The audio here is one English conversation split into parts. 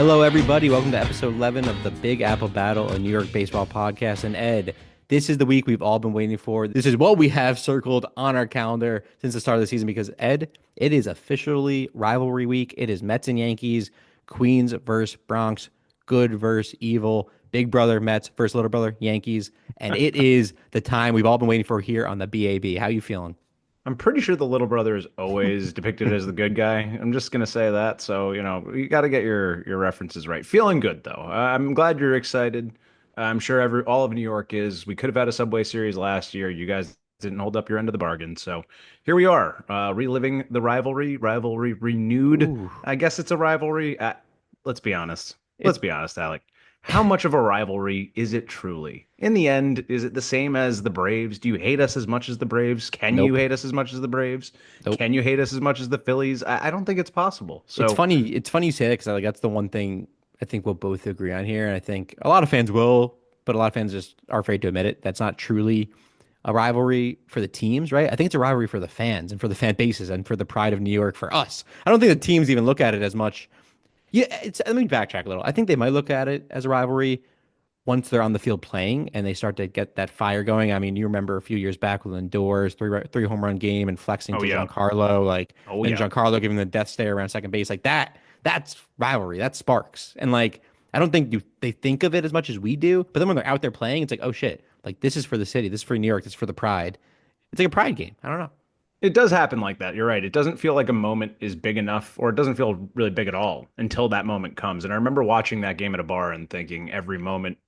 Hello, everybody. Welcome to episode 11 of the Big Apple Battle, a New York baseball podcast. And Ed, this is the week we've all been waiting for. This is what we have circled on our calendar since the start of the season because, Ed, it is officially rivalry week. It is Mets and Yankees, Queens versus Bronx, good versus evil, big brother Mets versus little brother Yankees. And it is the time we've all been waiting for here on the BAB. How you feeling? I'm pretty sure the little brother is always depicted as the good guy. I'm just gonna say that. So, you got to get your references right. Feeling good though. I'm glad you're excited. I'm sure all of New York is. We could have had a Subway Series last year. You guys didn't hold up your end of the bargain. So here we are, reliving the rivalry renewed. Ooh. I guess it's a rivalry. Let's be honest. Let's It's be honest, Alec. How much of a rivalry is it truly? In the end, is it the same as the Braves? Do you hate us as much as the Braves? Can you Nope. hate us as much as the Braves? Nope. Can you hate us as much as the Phillies? I don't think it's possible. It's So, funny. It's funny you say that because like that's the one thing I think we'll both agree on here, and I think a lot of fans will, but a lot of fans just are afraid to admit it. That's not truly a rivalry for the teams, right? I think it's a rivalry for the fans and for the fan bases and for the pride of New York for us. I don't think the teams even look at it as much. Yeah, let me backtrack a little. I think they might look at it as a rivalry once they're on the field playing and they start to get that fire going. I mean, you remember a few years back with Lindor's three home run game and flexing oh to yeah, Giancarlo, like oh and yeah. Giancarlo giving the death stare around second base, like that. That's rivalry. That's sparks. And like, I don't think they think of it as much as we do. But then when they're out there playing, it's like, oh shit, like this is for the city. This is for New York. This is for the pride. It's like a pride game. I don't know. It does happen like that. You're right. It doesn't feel like a moment is big enough, or it doesn't feel really big at all until that moment comes. And I remember watching that game at a bar and thinking every moment,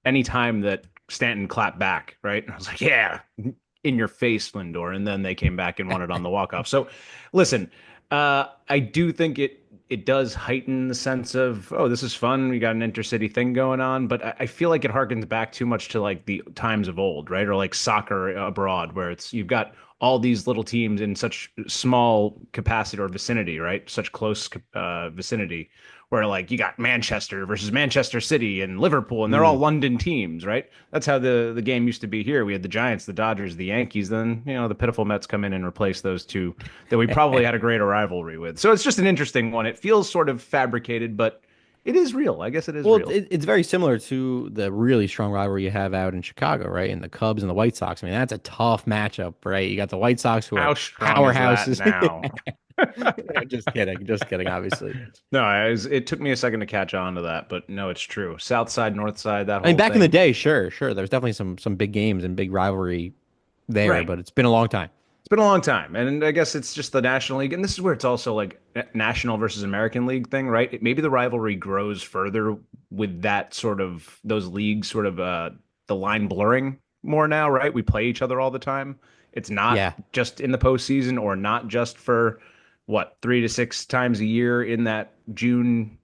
anytime that Stanton clapped back, right? I was like, yeah, in your face, Lindor. And then they came back and won it on the walk-off. So listen, I do think it does heighten the sense of, oh, this is fun. We got an intercity thing going on, but I feel like it harkens back too much to like the times of old, right? Or like soccer abroad, where you've got all these little teams in such small capacity or vicinity, right? Such close vicinity, where like you got Manchester versus Manchester City and Liverpool, and they're all Mm. London teams, right? That's how the game used to be here. We had the Giants, the Dodgers, the Yankees. Then the pitiful Mets come in and replace those two that we probably had a greater rivalry with. So it's just an interesting one. It feels sort of fabricated, but it is real. I guess it is Well, real. it's very similar to the really strong rivalry you have out in Chicago, right? And the Cubs and the White Sox. I mean, that's a tough matchup, right? You got the White Sox who are How strong is that powerhouses. now? Just kidding, obviously. No, it took me a second to catch on to that, but no, it's true. South side, north side, that I mean, whole back in the thing. day, sure, there's definitely some big games and big rivalry there, Right. but it's been a long time. It's been a long time, and I guess it's just the National League, and this is where it's also like National versus American League thing, right? Maybe the rivalry grows further with that sort of those leagues, sort of the line blurring more now, right? We play each other all the time. It's not Yeah, just in the postseason, or not just for what 3 to 6 times a year in that June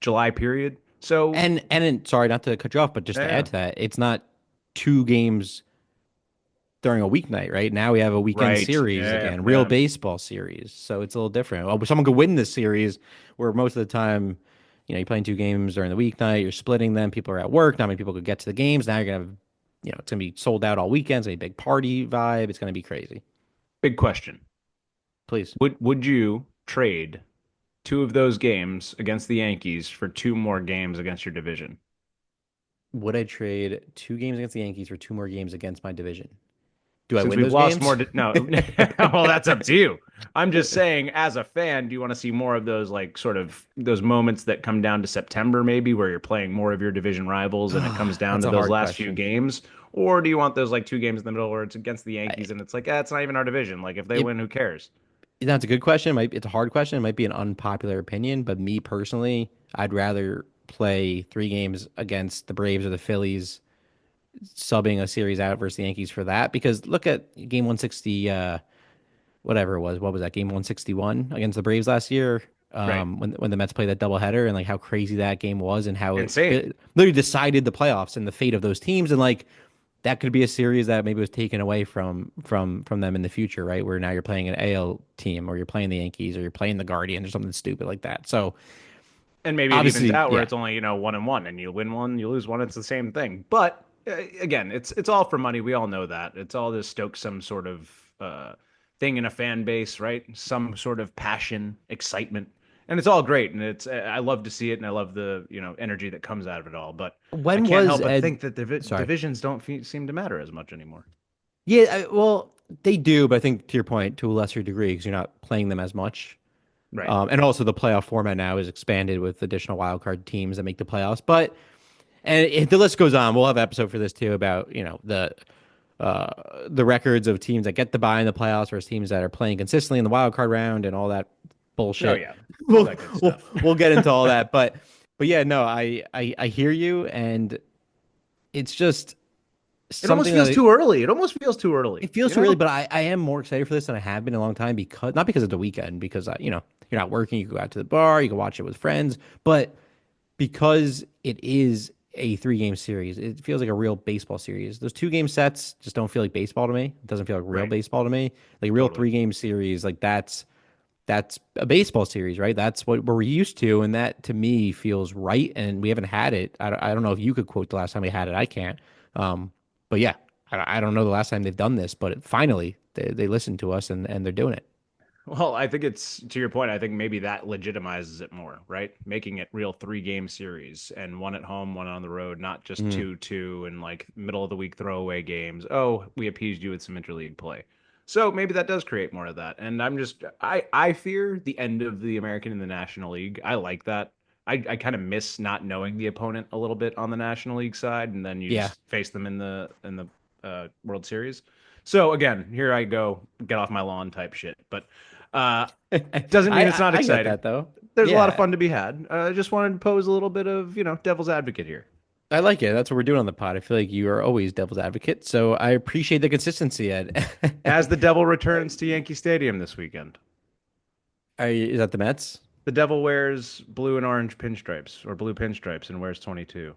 July period. So sorry not to cut you off, but just to yeah, add to that, it's not two games during a weeknight, right? Now we have a weekend right, series yeah, again, real yeah. baseball series. So it's a little different. Oh, someone could win this series where most of the time, you're playing two games during the weeknight, you're splitting them, people are at work, not many people could get to the games. Now you're gonna have, it's gonna be sold out all weekends, a big party vibe. It's gonna be crazy. Big question. Please. Would you trade two of those games against the Yankees for two more games against your division? Would I trade two games against the Yankees for two more games against my division? Do I Since win we've those lost more, games? no. Well, that's up to you. I'm just saying, as a fan, do you want to see more of those, like, sort of those moments that come down to September, maybe, where you're playing more of your division rivals and it comes down That's to a those hard last few question. games? Or do you want those, like, two games in the middle where it's against the I, Yankees and it's like, it's not even our division. Like, if they it win, who cares? That's a good question. It's a hard question. It might be an unpopular opinion, but me personally, I'd rather play three games against the Braves or the Phillies, subbing a series out versus the Yankees for that. Because look at game 160, whatever it was. What was that? Game 161 against the Braves last year. Right. When the Mets played that doubleheader and like how crazy that game was and how Insane. it literally decided the playoffs and the fate of those teams and like that could be a series that maybe was taken away from them in the future, right? Where now you're playing an AL team or you're playing the Yankees or you're playing the Guardians or something stupid like that. So And maybe it evens obviously, out where yeah, it's only, 1-1, and you win one, you lose one, it's the same thing. But again, it's all for money. We all know that. It's all to stoke some sort of thing in a fan base, right? Some sort of passion, excitement. And it's all great, and it's I love to see it, and I love the energy that comes out of it all. But I When can't was help but Ed? think that Sorry. divisions don't seem to matter as much anymore. Yeah, well, they do, but I think to your point, to a lesser degree, because you're not playing them as much. Right. And also the playoff format now is expanded with additional wild card teams that make the playoffs. But and the list goes on. We'll have an episode for this too about the records of teams that get the bye in the playoffs versus teams that are playing consistently in the wild card round and all that Oh bullshit. yeah, all We'll that good we'll, stuff. we'll get into all that, but yeah, no, I hear you, and it's just It almost something feels that too early. It almost feels too early, it feels too early. But I am more excited for this than I have been in a long time because not because of the weekend, because you're not working, you can go out to the bar, you can watch it with friends, but because it is a 3 game series. It feels like a real baseball series. Those 2 game sets just don't feel like baseball to me. It doesn't feel like real Right. baseball to me. Like real Totally. 3 game series, like that's a baseball series, right? That's what we're used to, and that to me feels right. And we haven't had it. I don't know if you could quote the last time we had it. I can't. But yeah, I don't know the last time they've done this, but finally they listened to us and they're doing it. Well, I think it's to your point. I think maybe that legitimizes it more, right? Making it real 3 game series and one at home, one on the road, not just Mm. 2-2 and like middle of the week throwaway games. Oh, we appeased you with some interleague play. So maybe that does create more of that. And I fear the end of the American in the National League. I like that. I kind of miss not knowing the opponent a little bit on the National League side, and then you Yeah. just face them in the World Series. So again, here I go, get off my lawn type shit. But doesn't mean it's not I get exciting. that though. There's a lot of Yeah. fun to be had. I just wanted to pose a little bit of, devil's advocate here. I like it. That's what we're doing on the pod. I feel like you are always devil's advocate, so I appreciate the consistency, Ed. As the Devil returns to Yankee Stadium this weekend, Is that the Mets? the Devil wears blue and orange pinstripes or blue pinstripes and wears 22.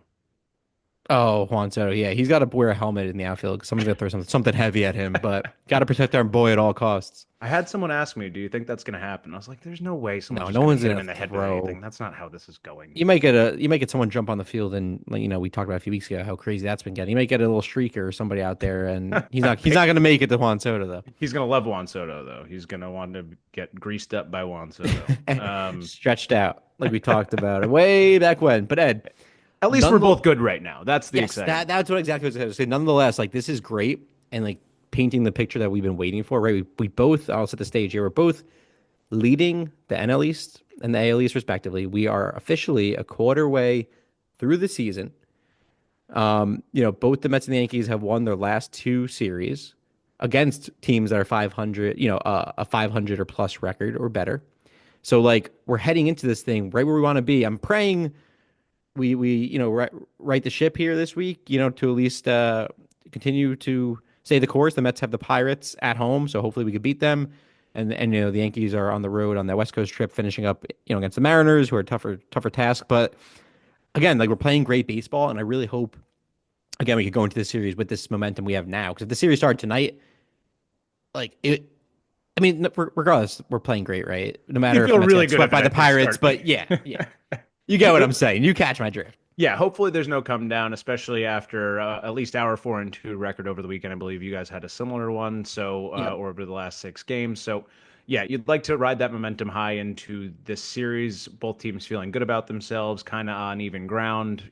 Oh, Juan Soto. Yeah, he's got to wear a helmet in the outfield because someone's gonna throw something heavy at him. But got to protect our boy at all costs. I had someone ask me, "Do you think that's going to happen?" I was like, "There's no way someone's No, just no going to one's hit him gonna in the head with throw. anything. That's not how this is going." You might get someone jump on the field and we talked about a few weeks ago how crazy that's been getting. You might get a little streaker or somebody out there and he's not gonna make it to Juan Soto though. He's going to love Juan Soto, though. He's going to want to get greased up by Juan Soto. Stretched out like we talked about it way back when. But Ed, At least we're nonetheless, both good right now. That's the yes, exciting part. that's what exactly was I was going to say. Nonetheless, like this is great and like painting the picture that we've been waiting for, right? We both, I'll set the stage here. We're both leading the NL East and the AL East respectively. We are officially a quarter way through the season. Both the Mets and the Yankees have won their last 2 series against teams that are 500, a 500 or plus record or better. So like we're heading into this thing right where we want to be. I'm praying we right the ship here this week, to at least continue to stay the course. The Mets have the Pirates at home, so hopefully we could beat them. And the Yankees are on the road on that West Coast trip, finishing up against the Mariners, who are a tougher task. But again, like we're playing great baseball, and I really hope again we could go into this series with this momentum we have now. Because if the series started tonight, like it. I mean, regardless, we're playing great, right? No You matter if feel the Mets really get good swept if it by the had to Pirates, start. but yeah, yeah, you get what I'm saying. You catch my drift. Yeah, hopefully there's no come down, especially after at least our 4-2 record over the weekend. I believe you guys had a similar one, so Yep. or over the last 6 games. So, yeah, you'd like to ride that momentum high into this series. Both teams feeling good about themselves, kind of on even ground.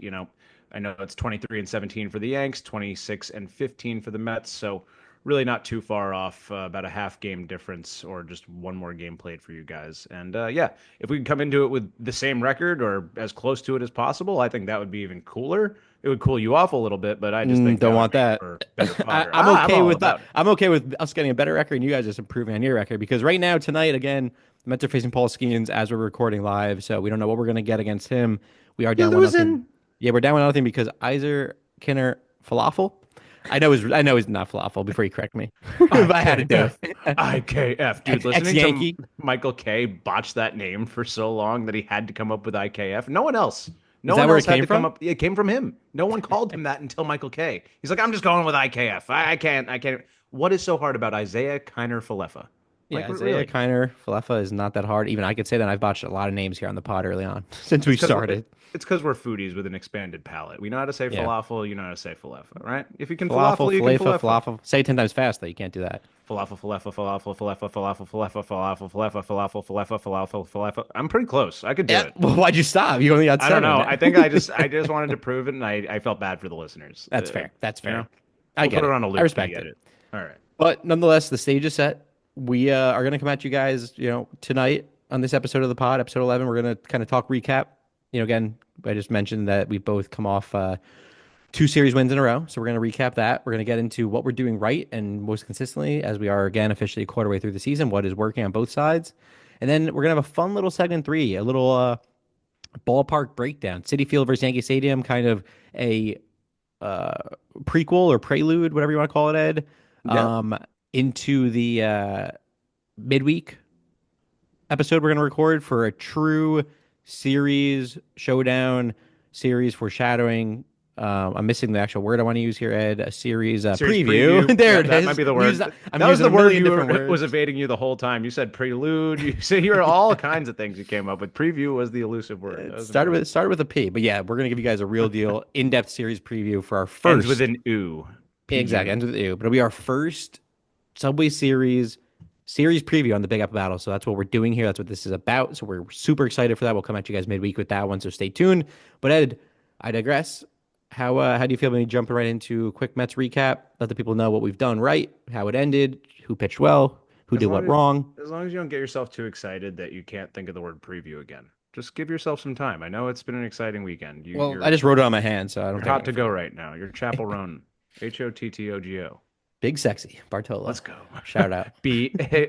I know it's 23 and 17 for the Yanks, 26 and 15 for the Mets. So really not too far off, about a half game difference or just one more game played for you guys. And yeah, if we can come into it with the same record or as close to it as possible, I think that would be even cooler. It would cool you off a little bit, but I just think Don't that would want make that. for better I, fodder. I'm I'm okay all with that. about it. I'm okay with us getting a better record and you guys just improving on your record because right now tonight again, the Mets are facing Paul Skeens as we're recording live, so we don't know what we're gonna get against him. We are You're down 1-0. losing. Yeah, we're down 1-0 because Iser Kinner Falafel. I know he's not falafel before you correct me. But I had to do IKF. it. IKF. Dude, Ex listening to Yankee. Michael K botch that name for so long that he had to come up with IKF. No one else. Is No that one where else it had came to come from? up. It came from him. No one called him that until Michael K. He's like, I'm just going with IKF. I can't. I can't. What is so hard about Isaiah Kiner Falefa? Yeah, Like, Isaiah really? Kiner Falefa is not that hard. Even I could say that I've botched a lot of names here on the pod early on since It's we because we're started. it's because we're foodies with an expanded palate. We know how to say Yeah. falafel. You know how to say falefa, right? If you can Falafel, falafel, you can falefa, falefa. falafel. Say it 10 times fast, though. You can't do that. falafel, falafel, falafel, falafel, falafel, falafel, falafel, falafel, falafel, falafel, falafel, falafel. I'm pretty close. I could do Yeah. it. Well, why'd you stop? You only got I don't know. seven. I think I just wanted to prove it, and I felt bad for the listeners. That's fair. That's You know, fair. I we'll get put it it. on a I loop. You respect get it. it. All right. But nonetheless, the stage is set. We are going to come at you guys, tonight on this episode of the pod, episode 11. We're going to kind of talk recap. Again, I just mentioned that we both come off two series wins in a row. So we're going to recap that. We're going to get into what we're doing right and most consistently as we are, again, officially a quarter way through the season, what is working on both sides. And then we're going to have a fun little segment three, a little ballpark breakdown. Citi Field versus Yankee Stadium, kind of a uh, prequel or prelude, whatever you want to call it, Ed, Yep. um, into the midweek episode we're going to record for a true series showdown, series foreshadowing. I'm missing the actual word I want to use here, Ed. A series Series preview. preview. There Yeah, it that is. might be the word. I'm That was using the a word million different was words. evading you the whole time. You said prelude. You said you were all kinds of things you came up with. Preview was the elusive word. That It was started impressive. with a P, but yeah, we're gonna give you guys a real deal, in-depth series preview for our Ends with first. an ooh. Exactly, PU. ends with you, but it'll be our first Subway series preview on the Big Apple Battle. So that's what we're doing here. That's what this is about. So we're super excited for that. We'll come at you guys midweek with that one. So stay tuned. But Ed, I digress. How do you feel when we jumping right into a quick Mets recap? Let the people know what we've done right, how it ended, who pitched well, who As did long what as wrong. as long as you don't get yourself too excited that you can't think of the word preview again. Just give yourself some time. I know it's been an exciting weekend. You Well, I you're just wrote it on my hand, so I don't you're think I'm hot gonna to go forget. right now. You're Chapel Roan. Hottogo. Big sexy Bartolo. Let's go. Shout out.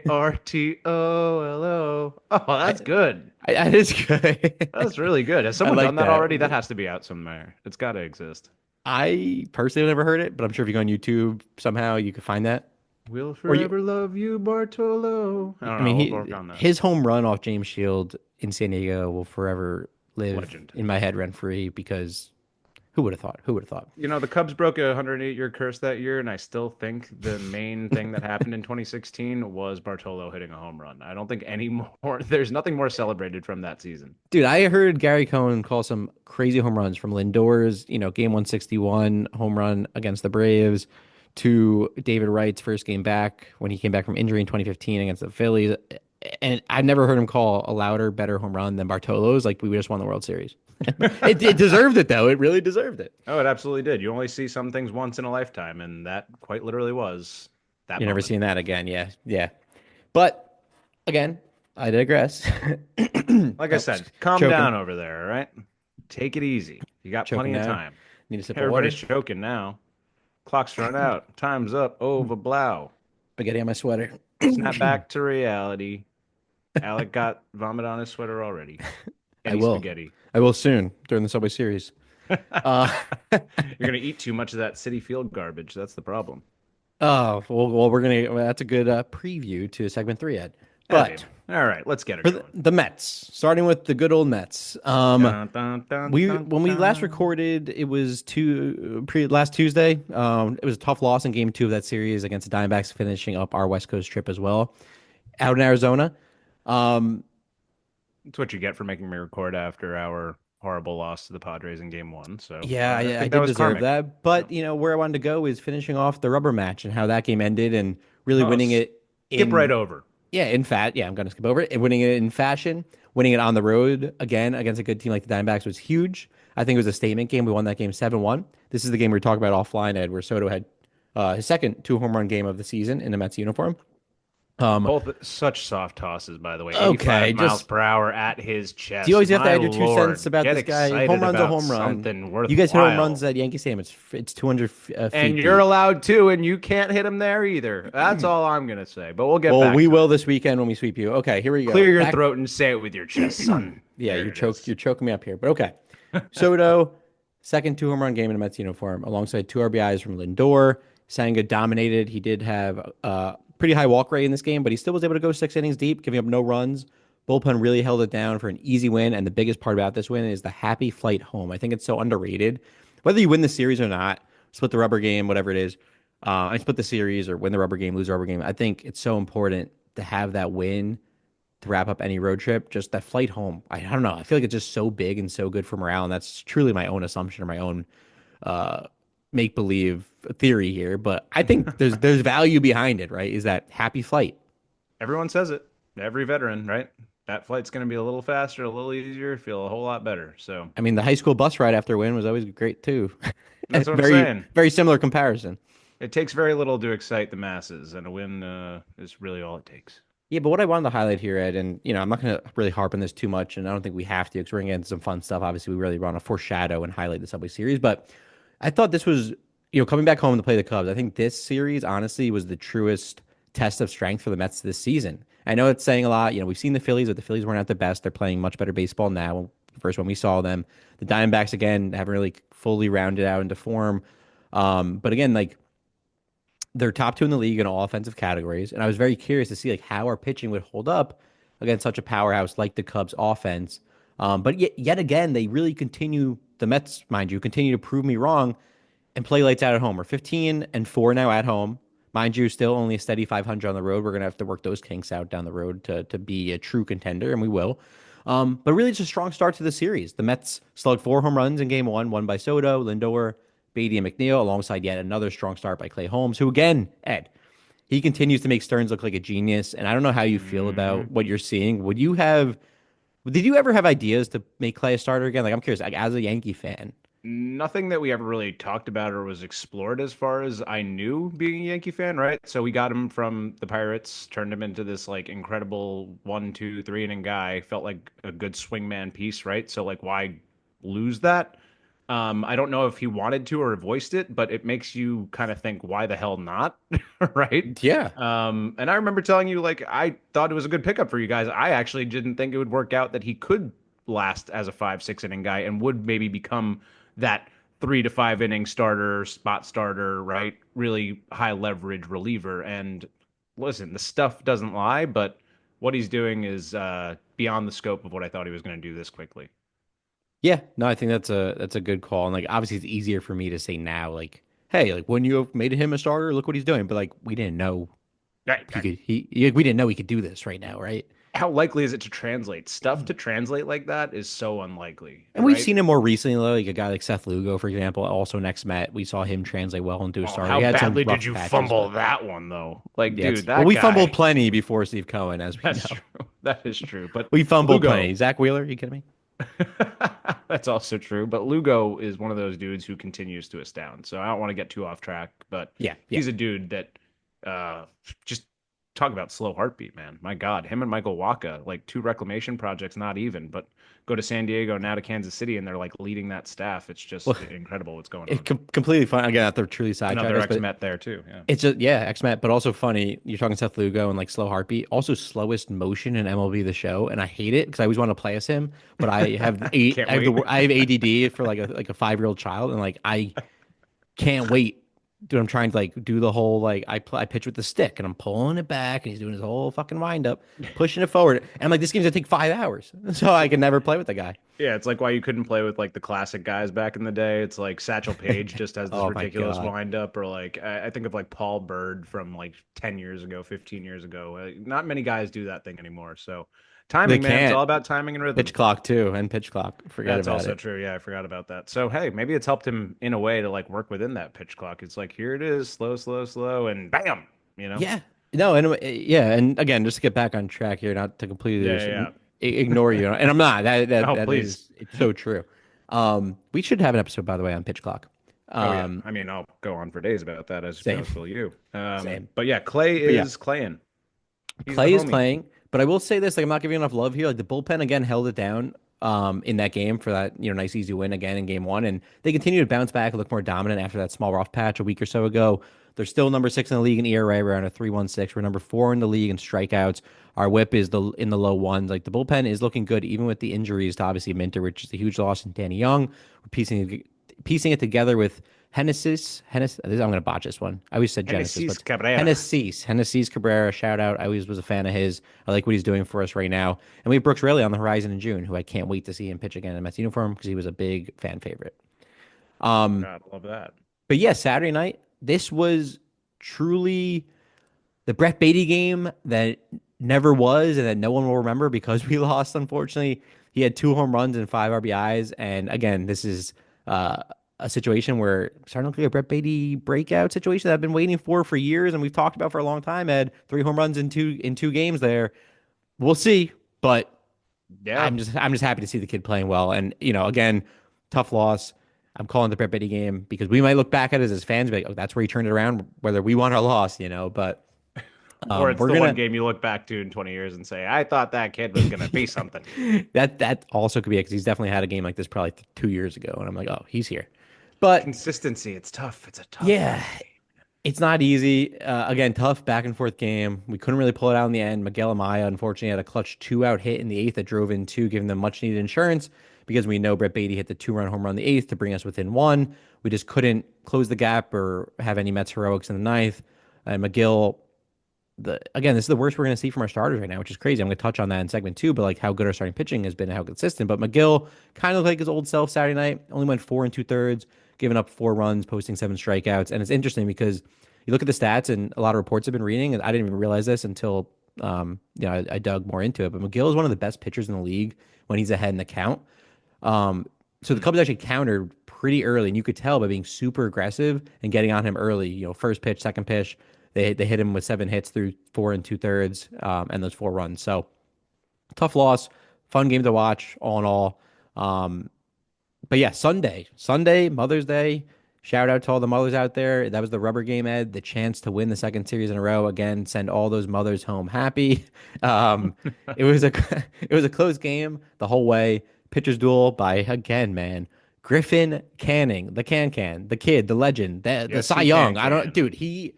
Bartolo. Oh, I, that's good. that is good. That's really good. Has I someone done like that that. already? That has to be out somewhere. It's got to exist. I personally have never heard it, but I'm sure if you go on YouTube somehow you could find that. We'll Or you, forever love you, Bartolo. I don't I mean, know. We'll work on that. his home run off James Shield in San Diego will forever live Legend. in my head rent free because who would have thought? Who would have thought? You know, the Cubs broke a 108-year curse that year, and I still think the main thing that happened in 2016 was Bartolo hitting a home run. I don't think any more, there's nothing more celebrated from that season. Dude, I heard Gary Cohen call some crazy home runs from Lindor's, game 161 home run against the Braves to David Wright's first game back when he came back from injury in 2015 against the Phillies. And I've never heard him call a louder, better home run than Bartolo's. Like we just won the World Series. It deserved it though. It really deserved it. Oh, it absolutely did. You only see some things once in a lifetime, and that quite literally was that You're never moment. seeing that again. Yeah, yeah. But again, I digress. Like I Oh, said, calm choking, down over there, all right? Take it easy. You got choking plenty of now. time. Need a sip of Everybody's water. choking now. Clock's run out. Time's up. Over blow. Spaghetti on my sweater. Snap back to reality. Alec got vomit on his sweater already. I Any will. spaghetti. I will soon during the Subway Series. Uh, You're gonna eat too much of that Citi Field garbage. That's the problem. oh well, that's a good preview to segment three, Ed. Yeah, babe. But All right, let's get it for going. the Mets, starting with the good old Mets. Dun, dun, dun, We dun, when we last dun. recorded, it was last Tuesday. It was a tough loss in Game 2 of that series against the Diamondbacks, finishing up our West Coast trip as well, out in Arizona. Um, It's what you get for making me record after our horrible loss to the Padres in Game 1. So Yeah, I I think that did was deserve karmic. that. But, where I wanted to go is finishing off the rubber match and how that game ended and really Oh, winning it skip right in, over. yeah, yeah, I'm going to skip over it. And winning it in fashion, winning it on the road again against a good team like the Diamondbacks was huge. I think it was a statement game. We won that game 7-1. This is the game we were talking about offline, Ed, where Soto had his second two home run game of the season in the Mets uniform. Both such soft tosses, by the way. Okay, 85 miles just per hour at his do you chest. always have to My add your two cents Lord, about get this guy? Home excited run's a about home run. something You guys hit home runs worthwhile. at Yankee Stadium. It's 200 And feet you're deep. allowed to, and you can't hit him there either. That's all I'm going to say. But we'll get Well, back we to it. will this weekend when we sweep you. Okay, here we go. Clear your Back. throat and say it with your chest, son. Yeah, There you're it is. choking me up here. But okay. Soto, second two home run game in a Mets uniform, alongside two RBIs from Lindor. Senga dominated. He did have a pretty high walk rate in this game, but he still was able to go 6 innings deep, giving up no runs. Bullpen really held it down for an easy win. And the biggest part about this win is the happy flight home. I think it's so underrated. Whether you win the series or not, split the rubber game, whatever it is, I split the series or win the rubber game, lose the rubber game. I think it's so important to have that win to wrap up any road trip. Just that flight home. I don't know. I feel like it's just so big and so good for morale. And that's truly my own assumption or my own make believe a theory here, but I think there's value behind it, right? Is that happy flight? Everyone says it. Every veteran, right? That flight's going to be a little faster, a little easier, feel a whole lot better. So I mean, the high school bus ride after a win was always great too. that's what I'm Very, saying. very similar comparison. It takes very little to excite the masses, and a win is really all it takes. Yeah, but what I wanted to highlight here, Ed, and I'm not going to really harp on this too much, and I don't think we have to because we're going to get into some fun stuff. Obviously, we really want to foreshadow and highlight the Subway Series, but I thought this was, coming back home to play the Cubs. I think this series, honestly, was the truest test of strength for the Mets this season. I know it's saying a lot. We've seen the Phillies, but the Phillies weren't at their best. They're playing much better baseball now. First when we saw them, the Diamondbacks again haven't really fully rounded out into form. But again, like they're top two in the league in all offensive categories, and I was very curious to see like how our pitching would hold up against such a powerhouse like the Cubs offense. But yet again, they really continue. The Mets, mind you, continue to prove me wrong and play lights out at home. We're 15-4 now at home. Mind you, still only a steady 500 on the road. We're going to have to work those kinks out down the road to be a true contender, and we will. But really, just a strong start to the series. The Mets slugged 4 home runs in game one by Soto, Lindor, Beatty, and McNeil, alongside yet another strong start by Clay Holmes, who again, Ed, he continues to make Stearns look like a genius. And I don't know how you feel Hmm. about what you're seeing. Did you ever have ideas to make Clay a starter again? Like, I'm curious, like, as a Yankee fan. Nothing that we ever really talked about or was explored as far as I knew being a Yankee fan, right? So we got him from the Pirates, turned him into this like incredible 1, 2, 3 inning guy. Felt like a good swingman piece, right? So like why lose that? I don't know if he wanted to or voiced it, but it makes you kind of think, why the hell not? Right? Yeah. And I remember telling you, like, I thought it was a good pickup for you guys. I actually didn't think it would work out that he could last as a 5, 6 inning guy and would maybe become that 3 to 5 inning starter, spot starter, right? Really high leverage reliever. And listen, the stuff doesn't lie, but what he's doing is beyond the scope of what I thought he was going to do this quickly. Yeah. No, I think that's a good call. And like obviously it's easier for me to say now, like, hey, like when you have made him a starter, look what he's doing. But like we didn't know Right. we didn't know he could do this right now, right? How likely is it to translate? Stuff to translate like that is so unlikely, And we've right? seen him more recently, like a guy like Seth Lugo, for example, also next Met. We saw him translate well into a Oh, starter. how He had some badly did rough you patches, fumble but that one though? Like, yeah, dude, well, that we fumbled guy. plenty before Steve Cohen, as we That's know. true. That is true. But We fumbled Lugo, plenty. Zach Wheeler, you kidding me? that's also true. But Lugo is one of those dudes who continues to astound. So I don't want to get too off track, but Yeah, yeah. he's a dude that uh just talk about slow heartbeat, man. My God, him and Michael Waka, like two reclamation projects, not even, but go to San Diego, now to Kansas City, and they're like leading that staff. It's Well, just incredible what's going it on. completely fine. Again, not to truly sidetrack Another us, but ex-Met there too. Yeah. it's just yeah, X Met, but also funny. You're talking Seth Lugo and like slow heartbeat, also slowest motion in MLB The Show, and I hate it because I always want to play as him, but Can't wait. I have ADD for like a 5-year-old child, and like I can't wait. Dude, I'm trying to like do the whole like I pitch with the stick and I'm pulling it back and he's doing his whole fucking wind up, pushing it forward. And I'm like, this game's gonna take 5 hours. So I can never play with the guy. Yeah, it's like why you couldn't play with like the classic guys back in the day. It's like Satchel Paige just has this Oh my ridiculous God. wind up, or like I think of like Paul Bird from like 10 years ago, 15 years ago. Not many guys do that thing anymore. So They timing, man, it's can't. all about timing and Pitch rhythm. clock too, and pitch clock. Forget That's about also it. true. Yeah, I forgot about that. So hey, maybe it's helped him in a way to like work within that pitch clock. It's like here it is, slow, slow, slow, and bam, you know? Yeah. No, and yeah, and again, just to get back on track here, not to completely Yeah, just yeah, yeah. ignore you, and I'm not. Oh, That please. is it's so true. We should have an episode, by the way, on pitch clock. Oh yeah. Um, I mean, I'll go on for days about that same, as will you. same. But yeah, Clay But yeah, is Clayin'. He's the Clay is homie. playing, but I will say this: like, I'm not giving enough love here. Like the bullpen again held it down in that game for that nice easy win again in game one, and they continue to bounce back and look more dominant after that small rough patch a week or so ago. They're still number six in the league in ERA. We're on a 3.16. We're number four in the league in strikeouts. Our WHIP is in the low ones. Like the bullpen is looking good, even with the injuries to obviously Minter, which is a huge loss, and Danny Young. We're piecing it together with Hennessy. I'm going to botch this one. I always said Genesis, Genesis but Cabrera. Hennessy's Cabrera. Shout out. I always was a fan of his. I like what he's doing for us right now. And we have Brooks Raley on the horizon in June, who I can't wait to see him pitch again in Mets uniform because he was a big fan favorite. Um, God, love that. but yeah, Saturday night, this was truly the Brett Beatty game that never was and that no one will remember because we lost, unfortunately. He had 2 home runs and 5 RBIs. And again, this is a situation where starting to look like a Brett Beatty breakout situation that I've been waiting for years, and we've talked about for a long time. Ed, 3 home runs in two games there. We'll see, but Yeah, I'm just happy to see the kid playing well. And again, tough loss. I'm calling the Brett Beatty game because we might look back at it as fans, and be like, oh, that's where he turned it around, whether we won or lost. But or it's we're the one gonna game you look back to in 20 years and say, I thought that kid was gonna be something. that also could be it because he's definitely had a game like this probably 2 years ago, and I'm like, oh, he's here. But Consistency, it's tough. It's a tough yeah, fucking game. it's not easy. Again, tough back and forth game. We couldn't really pull it out in the end. Miguel Amaya, unfortunately, had a clutch 2-out hit in the eighth that drove in two, giving them much needed insurance because we know Brett Beatty hit the 2-run home run in the eighth to bring us within one. We just couldn't close the gap or have any Mets heroics in the ninth. And McGill, again, this is the worst we're going to see from our starters right now, which is crazy. I'm going to touch on that in segment two, but like how good our starting pitching has been and how consistent. But McGill, kind of like his old self Saturday night, only went 4 2/3, giving up 4 runs, posting 7 strikeouts. And it's interesting because you look at the stats, and a lot of reports have been reading, and I didn't even realize this until I dug more into it. But McGill is one of the best pitchers in the league when he's ahead in the count. Um, so the Hmm. Cubs actually countered pretty early, and you could tell by being super aggressive and getting on him early. First pitch, second pitch, they hit him with 7 hits through 4 2/3, and those 4 runs. So tough loss, fun game to watch, all in all. Um, but yeah, Sunday, Mother's Day. Shout out to all the mothers out there. That was the rubber game, Ed. The chance to win the second series in a row. Again, send all those mothers home happy. Um, it was a it was a close game the whole way. Pitchers duel by again, man. Griffin Canning, the the kid, the legend, the Yes, Cy he Young. I don't, can. dude.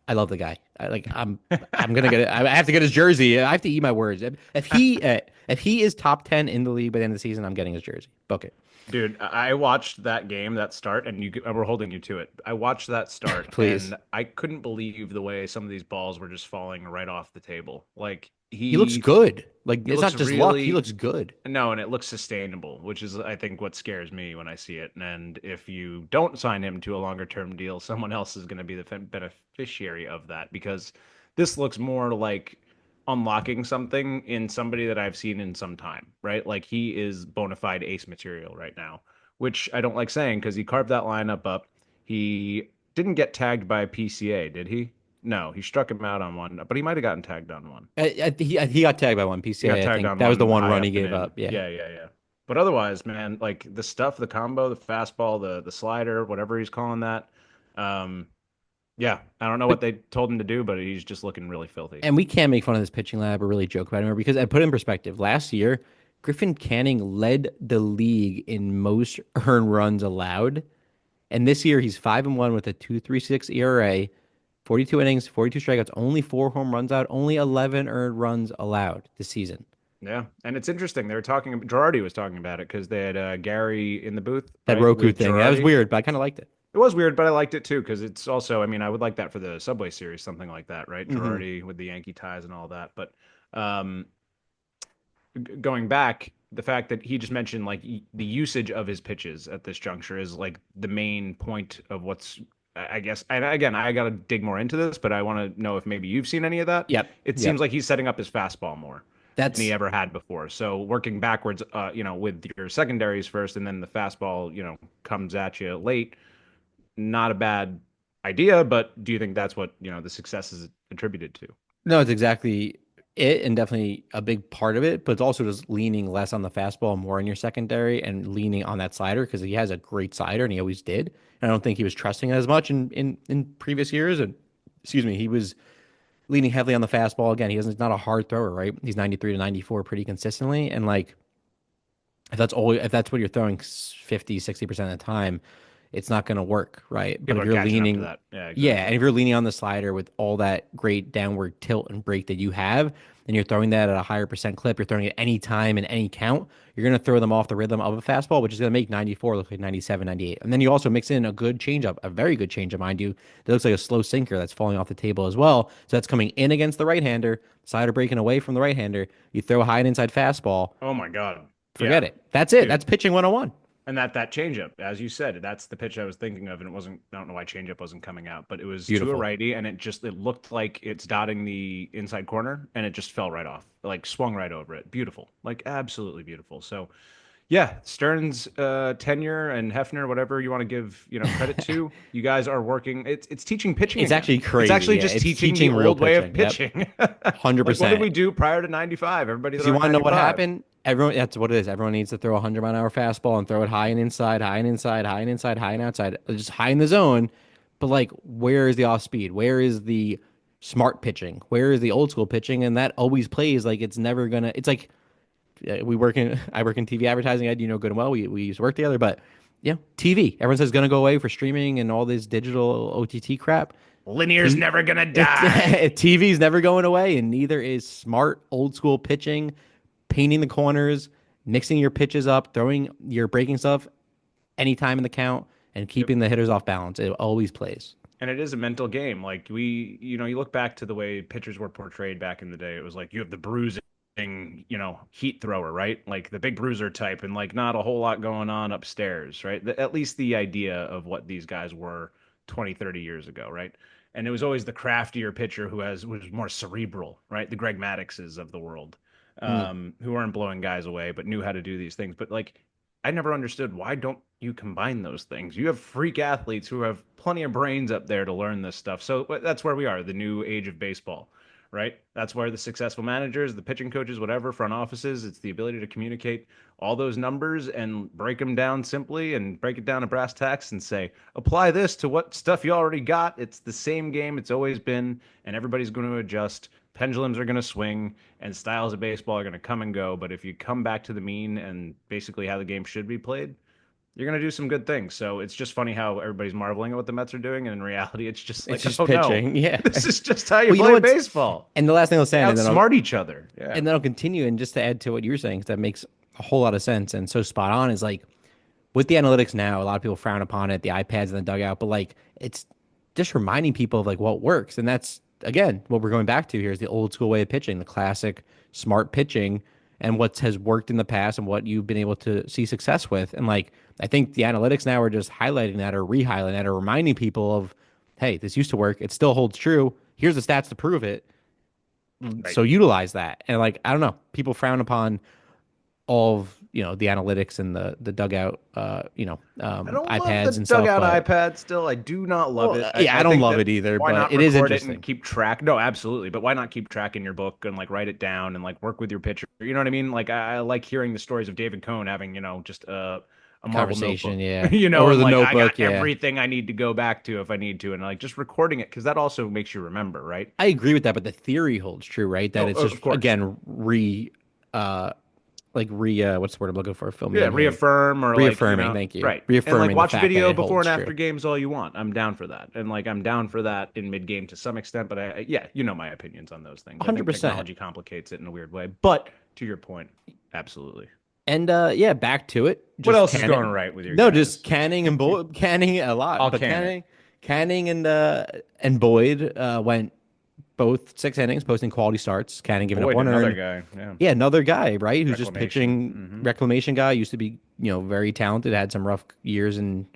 I love the guy. I'm gonna get it. I have to get his jersey. I have to eat my words. If he is top 10 in the league by the end of the season, I'm getting his jersey. Book it, Dude, I watched that game, that start, and we're holding you to it. I watched that start, please. and I couldn't believe the way some of these balls were just falling right off the table. Like He looks good. Like it it's looks not just luck. He really, looks good. no, and it looks sustainable, which is, I think, what scares me when I see it. And if you don't sign him to a longer term deal, someone else is going to be the beneficiary of that because this looks more like unlocking something in somebody that I've seen in some time, right? Like he is bona fide ace material right now, which I don't like saying because he carved that lineup up. He didn't get tagged by PCA, did he? No, he struck him out on one, but he might have gotten tagged on one. He got tagged by one He got PCA. I tagged think on that was the one one high run he up and gave in. up. Yeah. Yeah, yeah, yeah. But otherwise, man, like the stuff, the combo, the fastball, the slider, whatever he's calling that. Um, yeah, I don't know But what they told him to do, but he's just looking really filthy. and we can't make fun of this pitching lab or really joke about him because I put it in perspective. Last year, Griffin Canning led the league in most earned runs allowed. And this year he's 5-1 with a 2.36 ERA, 42 innings, 42 strikeouts, only 4 home runs out, only 11 earned runs allowed this season. Yeah, and it's interesting. They were talking. Girardi was talking about it because they had Gary in the booth, That right, Roku with thing. That was Girardi. weird, but I kind of liked it. It was weird, but I liked it too because it's also. I mean, I would like that for the Subway Series, something like that, right? Hmm. Girardi with the Yankee ties and all that. But um, going back, the fact that he just mentioned like the usage of his pitches at this juncture is like the main point of what's, I guess. And again, I got to dig more into this, but I want to know if maybe you've seen any of that. Yep. It seems Yep. like he's setting up his fastball more than he That's ever had before. So working backwards, with your secondaries first, and then the fastball, comes at you late. Not a bad idea, but do you think that's what, the success is attributed to? no, it's exactly it, and definitely a big part of it. But it's also just leaning less on the fastball, more on your secondary, and leaning on that slider because he has a great slider, and he always did. And I don't think he was trusting it as much in previous years. And excuse me, he was leaning heavily on the fastball. Again, he's not a hard thrower, right? He's 93 to 94 pretty consistently, and like if that's what you're throwing 50, 60% of the time, it's not going to work, right? But People if are you're catching up to leaning, that. Yeah, yeah, and exactly. if you're leaning on the slider with all that great downward tilt and break that you have, and you're throwing that at a higher percent clip, you're throwing it any time and any count, you're going to throw them off the rhythm of a fastball, which is going to make 94 look like 97, 98. And then you also mix in a good changeup, a very good changeup, mind you, that looks like a slow sinker that's falling off the table as well. So that's coming in against the right hander, slider breaking away from the right hander. You throw a high and inside fastball, Oh my God. forget Yeah, it. That's it. dude. That's pitching 101. And that changeup, as you said, that's the pitch I was thinking of, and it wasn't. I don't know why changeup wasn't coming out, but it was to a Beautiful. righty, and it looked like it's dotting the inside corner, and it just fell right off, like swung right over it. Beautiful, like absolutely beautiful. So, Yeah, Stern's tenure and Hefner, whatever you want to give, credit to, you guys are working. It's teaching pitching It's again. actually It's crazy. actually Yeah, just it's teaching the teaching real old way of pitching. Yep, pitching. Like, what did 100%. we do prior to 95? Everybody Because you throwing want to know what 95. happened? Everyone, that's what it is. Everyone needs to throw a 100-mile-an-hour fastball and throw it high and inside, high and inside, high and inside, high and outside, just high in the zone. But like, where is the off speed? Where is the smart pitching? Where is the old school pitching? And that always plays like it's never gonna. It's like I work in TV advertising. Ed, you know good and well. We used to work together, but TV. Everyone says it's gonna go away for streaming and all this digital OTT crap. Linear's T never gonna die. TV's never going away, and neither is smart old school pitching, painting the corners, mixing your pitches up, throwing your breaking stuff anytime in the count, and Yep. keeping the hitters off balance. It always plays. And it is a mental game. Like you look back to the way pitchers were portrayed back in the day. It was like you have the bruising, heat thrower, right? Like the big bruiser type, and like not a whole lot going on upstairs, right? At least the idea of what these guys were 20, 30 years ago, right? And it was always the craftier pitcher was more cerebral, right? The Greg Maddixes of the world, Mm. who weren't blowing guys away, but knew how to do these things. But like I never understood, why don't you combine those things? You have freak athletes who have plenty of brains up there to learn this stuff. So that's where we are, the new age of baseball, right? That's where the successful managers, the pitching coaches, whatever, front offices, it's the ability to communicate all those numbers and break them down simply and break it down to brass tacks and say, apply this to what stuff you already got. It's the same game it's always been, and everybody's going to adjust. Pendulums are going to swing and styles of baseball are going to come and go. But if you come back to the mean and basically how the game should be played, you're going to do some good things. So it's just funny how everybody's marveling at what the Mets are doing. And in reality, it's just It's like, just oh no, pitching. Yeah. this is just how you Well, you know play what's baseball. and the last thing I'll They say, outsmart each other. Yeah. and then I'll continue, and just to add to what you were saying, 'cause that makes a whole lot of sense and so spot on. Is like with the analytics now, a lot of people frown upon it, the iPads in the dugout, but like it's just reminding people of like what works. And that's again what we're going back to here is the old school way of pitching, the classic smart pitching and what has worked in the past and what you've been able to see success with. And like I think the analytics now are just highlighting that or re-highlighting that or reminding people of, hey, this used to work. It still holds true. Here's the stats to prove it. Right. So utilize that. And like, I don't know, people frown upon all of the analytics and the dugout I don't love the iPads and stuff, dugout but iPad still. I do not love it. yeah, I I don't think love that it either, why but not it is record it and interesting. keep track? No, absolutely. But why not keep track in your book and like write it down and like work with your pitcher? You know what I mean? Like I like hearing the stories of David Cohn having, just a Marvel Conversation, notebook, yeah, or and the like I got notebook, yeah. everything I need to go back to if I need to, and like just recording it because that also makes you remember, right? I agree with that, but the theory holds true, right? That Oh, it's just of course. again uh what's the word I'm looking for? Fill me Yeah, in here. reaffirm or like, Reaffirming, thank you. right. And like Reaffirming the watch fact that video it before holds and true. after games all you want. I'm down for that. And like I'm down for that in mid game to some extent, but yeah, you know my opinions on those things. I think 100%. technology complicates it in a weird way. But to your point, absolutely. And yeah, back to it. What Just else is going canning. right with your No, just guys? canning and canning a lot, I'll but can it. Canning and Boyd went both 6 innings, posting quality starts. Canning giving up Boyd, one another earned. guy. Yeah. Yeah, another guy, right? Who's just Reclamation. pitching reclamation guy. Used to be, very talented. Had some rough years and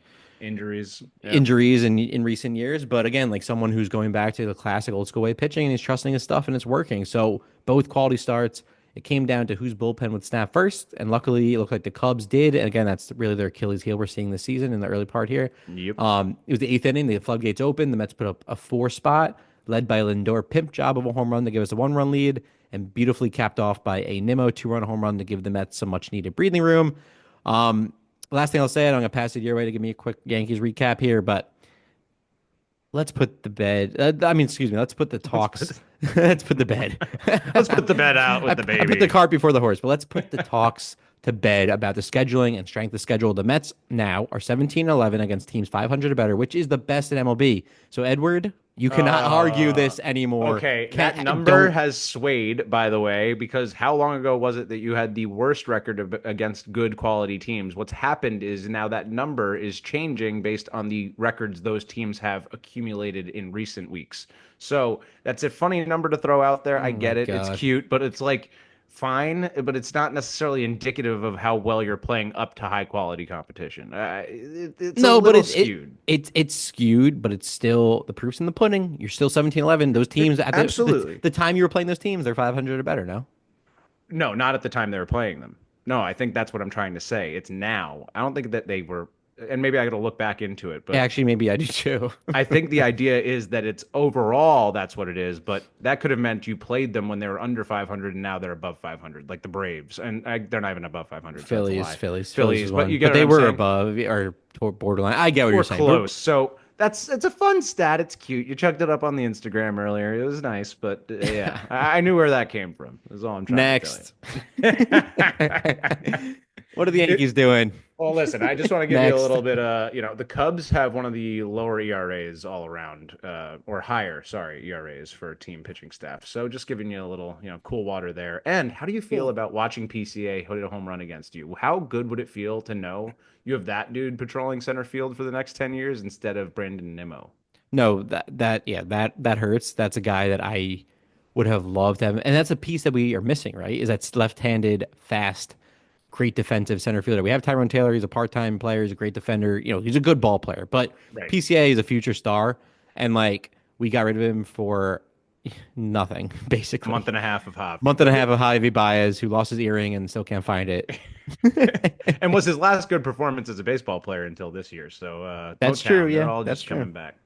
Injuries. Yeah. injuries in recent years. But again, like someone who's going back to the classic old school way of pitching and he's trusting his stuff and it's working. So both quality starts. It came down to whose bullpen would snap first, and luckily it looked like the Cubs did. And again, that's really their Achilles heel we're seeing this season in the early part here. Yep. It was the 8th inning. The floodgates opened. The Mets put up a 4 spot, led by Lindor, pimp job of a home run to give us a 1-run lead, and beautifully capped off by a Nimmo 2-run home run to give the Mets some much needed breathing room. Last thing I'll say, and I'm gonna pass it your way to give me a quick Yankees recap here, but let's put the bed. Excuse me. Let's put the talks. Let's put the bed. Let's put the bed out I with the put the baby. cart before the horse, but let's put the talks to bed about the scheduling and strength of schedule. The Mets now are 17-11 against teams 500 or better, which is the best in MLB. So, Edward, you cannot argue this anymore. Okay, that Can't, number don't. has swayed, by the way, because how long ago was it that you had the worst record against good quality teams? What's happened is now that number is changing based on the records those teams have accumulated in recent weeks. So that's a funny number to throw out there. I Oh my get it. It's God. cute, but it's like fine, but it's not necessarily indicative of how well you're playing up to high quality competition. It's a No, but little skewed. it's skewed, but it's still the proof's in the pudding. You're still 17-11. Those teams at Absolutely. the time you were playing those teams, they're 500 or better now. No, not at the time they were playing them. No, I think that's what I'm trying to say. It's now. I don't think that they were, and maybe I got to look back into it, but Actually, maybe I do too. I think the idea is that it's overall that's what it is, but that could have meant you played them when they were under 500 and now they're above 500, like the Braves, and they're not even above 500, so that's a lie. Phillies was Phillies, but one, you get but what they I'm were saying? above or borderline. I get what you're Or saying, but close. So that's it's a fun stat. It's cute. You chucked it up on the Instagram earlier. It was nice, but yeah, I knew where that came from. Is all I'm trying to tell next. you. What are the It, Yankees doing? Well, listen, I just want to give you a Next. little bit. The Cubs have one of the lower ERAs all around, or higher, sorry, ERAs for team pitching staff. So just giving you a little, cool water there. And how do you feel about watching PCA hit a home run against you? How good would it feel to know you have that dude patrolling center field for the next 10 years instead of Brandon Nimmo? No, that hurts. That's a guy that I would have loved to have, and that's a piece that we are missing, right? Is that left-handed, fast, great defensive center fielder. We have Tyrone Taylor. He's a part-time player. He's a great defender. He's a good ball player, but Right. PCA is a future star, and like we got rid of him for nothing, A month basically. and a half of Javi. Month and a half of Javi Baez, who lost his earring and still can't find it. And was his last good performance as a baseball player until this year. So That's true. Motown, they're Yeah, all that's just true. coming back.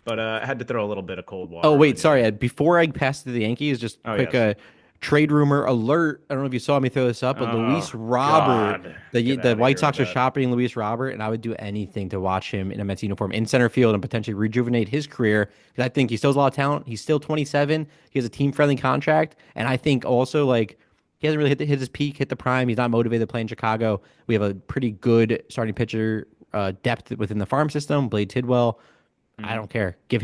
But I had to throw a little bit of cold Oh, water on wait, you sorry, there. Ed. Before I pass to the Yankees, just Oh quick yes. trade rumor alert. I don't know if you saw me throw this up, but Oh Luis Robert, God, the get the out of White here with Sox are that. shopping Luis Robert, and I would do anything to watch him in a Mets uniform in center field and potentially rejuvenate his career because I think he still has a lot of talent. He's still 27. He has a team-friendly contract, and I think also like he hasn't really hit his peak, hit the prime. He's not motivated to play in Chicago. We have a pretty good starting pitcher depth within the farm system. Blade Tidwell. I Mhm. don't care. Give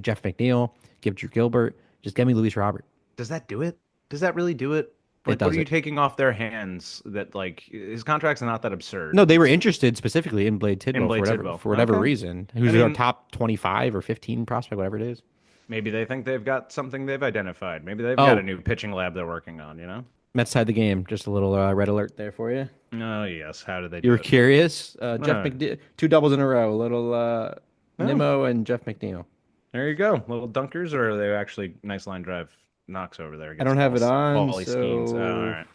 Jeff McNeil, give Drew Gilbert. Just get me Luis Robert. Does that do it? Does that really do it? It Like, what are does you it. taking off their hands? That like his contract's not that No, absurd. they were It's interested specifically in Blade in Tidwell Blade Tidwell. for whatever Okay. reason. I Who's our mean, top 25 or 15 prospect, whatever it is. maybe they think they've got something they've identified. Maybe they've got a Oh, new pitching lab they're working on. Mets tied the game. Just a little red alert there for you. Oh yes. How did they You do were it? curious. Jeff Uh, McNeil, two doubles in a row. A little no. Nimmo and Jeff McNeil. There you go. Little dunkers, or are they actually nice line drive knocks over there I against don't have it on, Paulie Skeens? Oh, all so right.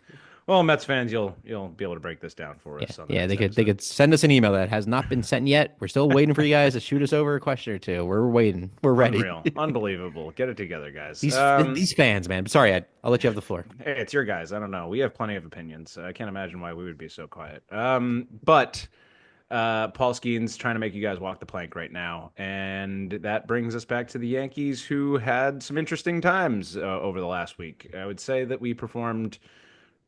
Well, Mets fans, you'll be able to break this down for yeah, us on the yeah. next They episode. could send us an email that has not been sent yet. We're still waiting for you guys to shoot us over a question or two. We're waiting. We're ready. Unreal, unbelievable. Get it together, guys. These fans, man. Sorry, Ed. I'll let you have the floor. Hey, it's your guys. I don't know. We have plenty of opinions. I can't imagine why we would be so quiet. But Paul Skeens trying to make you guys walk the plank right now, and that brings us back to the Yankees, who had some interesting times over the last week. I would say that we performed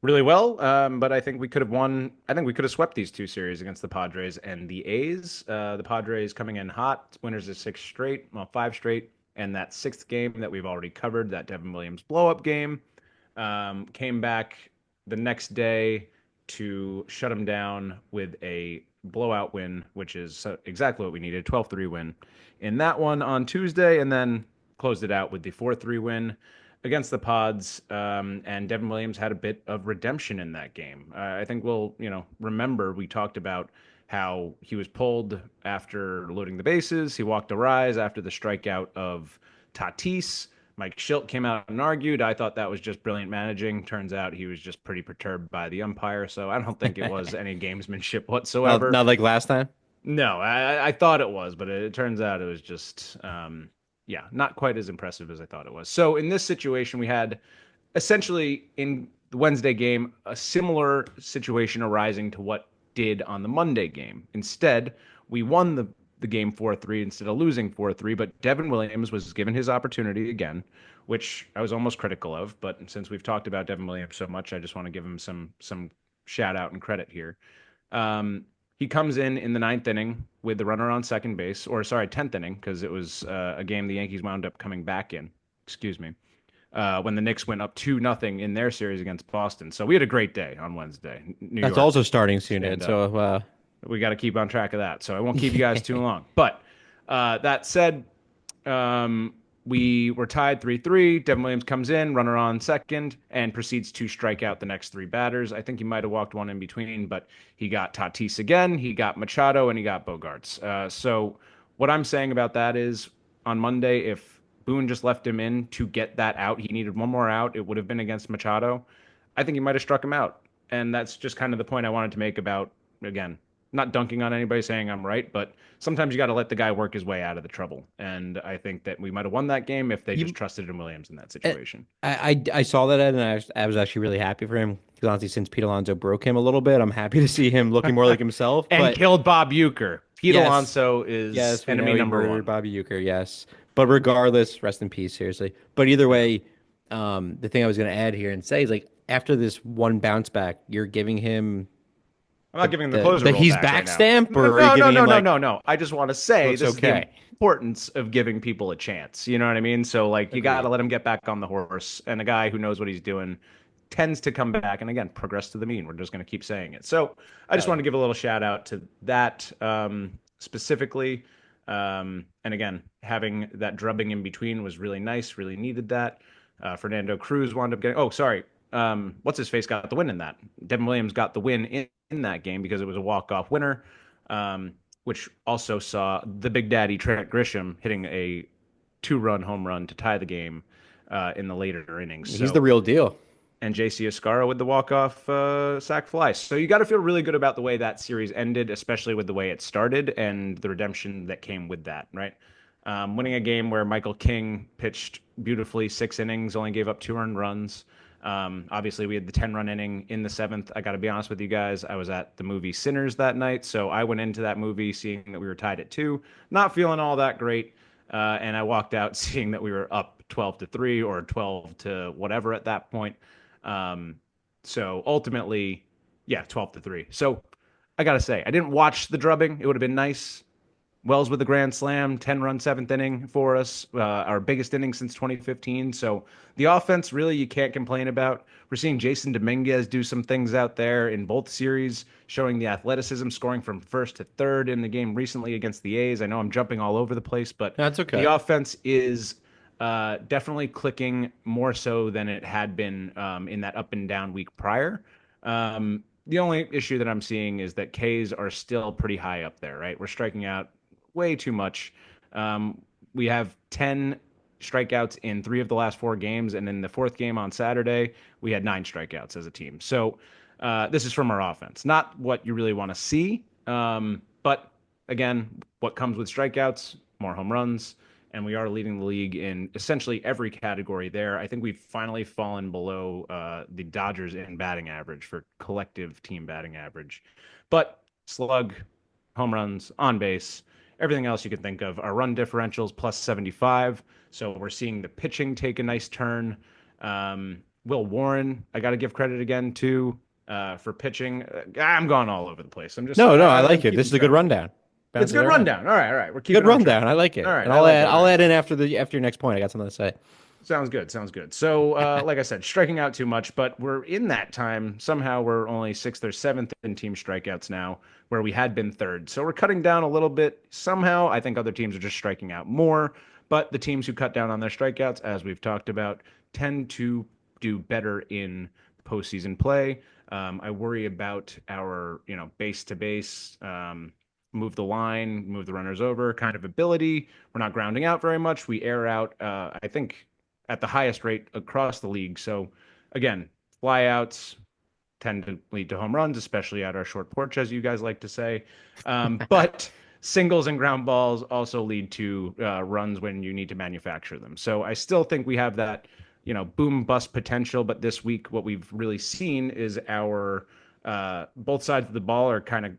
really well, but I think we could have won. I think we could have swept these two series against the Padres and the A's. The Padres coming in hot, winners of six straight, well, five straight, and that sixth game that we've already covered, that Devin Williams blow up game, came back the next day to shut them down with a blowout win, which is exactly what we needed, 12-3 win in that one on Tuesday, and then closed it out with the 4-3 win against the Pods, and Devin Williams had a bit of redemption in that game. I think we'll, remember we talked about how he was pulled after loading the bases. He walked a rise after the strikeout of Tatis. Mike Schilt came out and argued. I thought that was just brilliant managing. Turns out he was just pretty perturbed by the umpire, so I don't think it was any gamesmanship whatsoever. Not like last time. No, I thought it was, but it turns out it was just, yeah, not quite as impressive as I thought it was. So in this situation, we had essentially in the Wednesday game a similar situation arising to what did on the Monday game. Instead, we won the game 4-3 instead of losing 4-3, but Devin Williams was given his opportunity again, which I was almost critical of. But since we've talked about Devin Williams so much, I just want to give him some shout out and credit here. He comes in the ninth inning with the runner on second base, or sorry, 10th inning, because it was a game the Yankees wound up coming back in. Excuse me. When the Knicks went up 2-0 in their series against Boston. So we had a great day on Wednesday. New That's York, also starting soon, Ed. stand up. So We got to keep on track of that. So I won't keep you guys too long. But that said, we were tied 3-3. Devin Williams comes in, runner on second, and proceeds to strike out the next three batters. I think he might have walked one in between, but he got Tatis again, he got Machado, and he got Bogarts. So what I'm saying about that is on Monday, if Boone just left him in to get that out, he needed one more out. It would have been against Machado. I think he might have struck him out. And that's just kind of the point I wanted to make about, again, not dunking on anybody saying I'm right, but sometimes you got to let the guy work his way out of the trouble. And I think that we might have won that game if they just You, trusted in Williams in that I, situation. I saw that, Ed, and I was actually really happy for him. Because honestly, since Pete Alonso broke him a little bit, I'm happy to see him looking more like himself. And But killed Bob Uecker. Pete yes, Alonso is yes, we know enemy he number murdered one. Bobby Euchre. Yes, but regardless, rest in peace. Seriously. But either Yeah. way, the thing I was going to add here and say is like after this one bounce back, you're giving him I'm not giving him the closer the role he's tax right back now. stamp, No, or are you no, no, giving no, him no, like no, no. I just want to say looks this is the okay? importance of giving people a chance. You know what I mean? So like you got to Agreed. let him get back on the horse, and a guy who knows what he's doing tends to come back and again progress to the mean. We're just going to keep saying it. So I just Hell want to yeah. give a little shout out to that specifically. And again, having that drubbing in between was really nice. Really needed that. Fernando Cruz wound up getting. Oh, sorry. What's his face got the win in that? Devin Williams got the win in that game because it was a walk-off winner, which also saw the Big Daddy Trent Grisham hitting a two-run home run to tie the game in the later innings. He's the So, real deal. and JC Escarra with the walk-off sac fly. So you got to feel really good about the way that series ended, especially with the way it started and the redemption that came with that, right? Winning a game where Michael King pitched beautifully, 6 innings, only gave up 2 earned runs. Obviously, we had the 10-run inning in the seventh. I got to be honest with you guys. I was at the movie Sinners that night, so I went into that movie seeing that we were tied at 2, not feeling all that great. And I walked out seeing that we were up 12-3 or 12 to whatever at that point. Um, so ultimately, yeah, 12-3. So I got to say, I didn't watch the drubbing. It would have been nice. Wells with the grand slam, 10-run seventh inning for us, our biggest inning since 2015. So the offense, really, you can't complain about. We're seeing Jason Dominguez do some things out there in both series, showing the athleticism, scoring from first to third in the game recently against the A's. I know I'm jumping all over the place, but That's the okay. offense is definitely clicking more so than it had been in that up and down week prior. The only issue that I'm seeing is that Ks are still pretty high up there, right? We're striking out way too much. We have 10 strikeouts in 3 of the last 4 games, and in the fourth game on Saturday, we had 9 strikeouts as a team. So this is from our offense, not what you really want to see. But again, what comes with strikeouts? More home runs, and we are leading the league in essentially every category there. I think we've finally fallen below the Dodgers in batting average for collective team batting average. But slug, home runs, on base, everything else you can think of. Our run differentials plus 75. So we're seeing the pitching take a nice turn. Will Warren, I got to give credit again to for pitching. I'm going all over the place. No, no, I I'm like it. This keeping is a good track. rundown. It's a Bounces good around. rundown. All right. We're Good keeping on track. rundown. I like All it. right, And I like it. All I'll right. add in after your next point. I got something to say. Sounds good. Sounds good. So, like I said, striking out too much, but we're in that time. Somehow we're only sixth or seventh in team strikeouts now, where we had been third. So we're cutting down a little bit. Somehow, I think other teams are just striking out more. But the teams who cut down on their strikeouts, as we've talked about, tend to do better in postseason play. I worry about our, base to base, move the line, move the runners over kind of ability. We're not grounding out very much. We air out, I think, at the highest rate across the league. So again, flyouts tend to lead to home runs, especially at our short porch, as you guys like to say. But singles and ground balls also lead to runs when you need to manufacture them. So I still think we have that, boom bust potential. But this week, what we've really seen is our both sides of the ball are kind of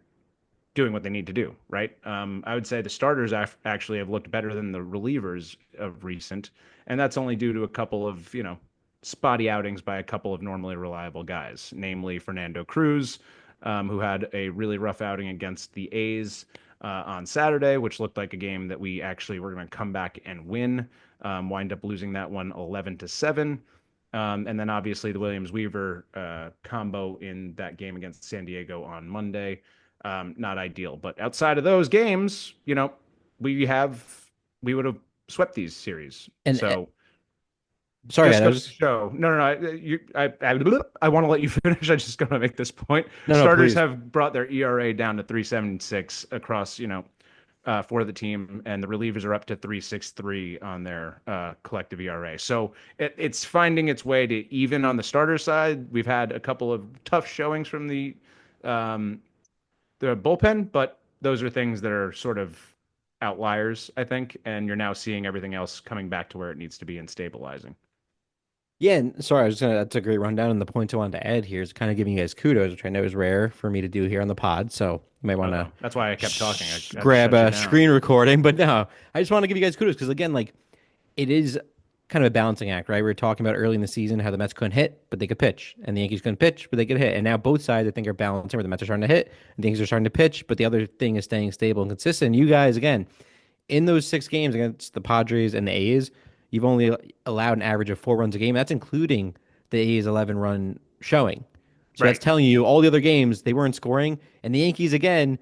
doing what they need to do, right? I would say the starters actually have looked better than the relievers of recent, and that's only due to a couple of spotty outings by a couple of normally reliable guys, namely Fernando Cruz, who had a really rough outing against the A's on Saturday, which looked like a game that we actually were going to come back and win. Wind up losing that one 11-7. And then obviously the Williams Weaver combo in that game against San Diego on Monday. Not ideal. But outside of those games, we have we would have swept these series. And So sorry, just I goes to was show. No. I want to let you finish. I just got to make this point. no, no, Starters please. have brought their ERA down to 3.76 across for the team, and the relievers are up to 3.63 on their collective ERA. So it's finding its way to even on the starter side. We've had a couple of tough showings from um, the bullpen, but those are things that are sort of outliers, I think. And you're now seeing everything else coming back to where it needs to be and stabilizing. Yeah, and sorry, I was gonna. That's a great rundown. And the point I wanted to add here is kind of giving you guys kudos, which I know is rare for me to do here on the pod. So you might want to Uh-oh. That's why I kept talking. I had to grab shut you a down. screen recording. But no, I just want to give you guys kudos because again, like it is kind of a balancing act, right? We were talking about early in the season how the Mets couldn't hit, but they could pitch, and the Yankees couldn't pitch, but they could hit. And now both sides, I think, are balancing where the Mets are starting to hit, and the Yankees are starting to pitch, but the other thing is staying stable and consistent. You guys, again, in those 6 games against the Padres and the A's, you've only allowed an average of 4 runs a game. That's including the A's 11 run showing. So that's Right. telling you all the other games they weren't scoring. And the Yankees, again,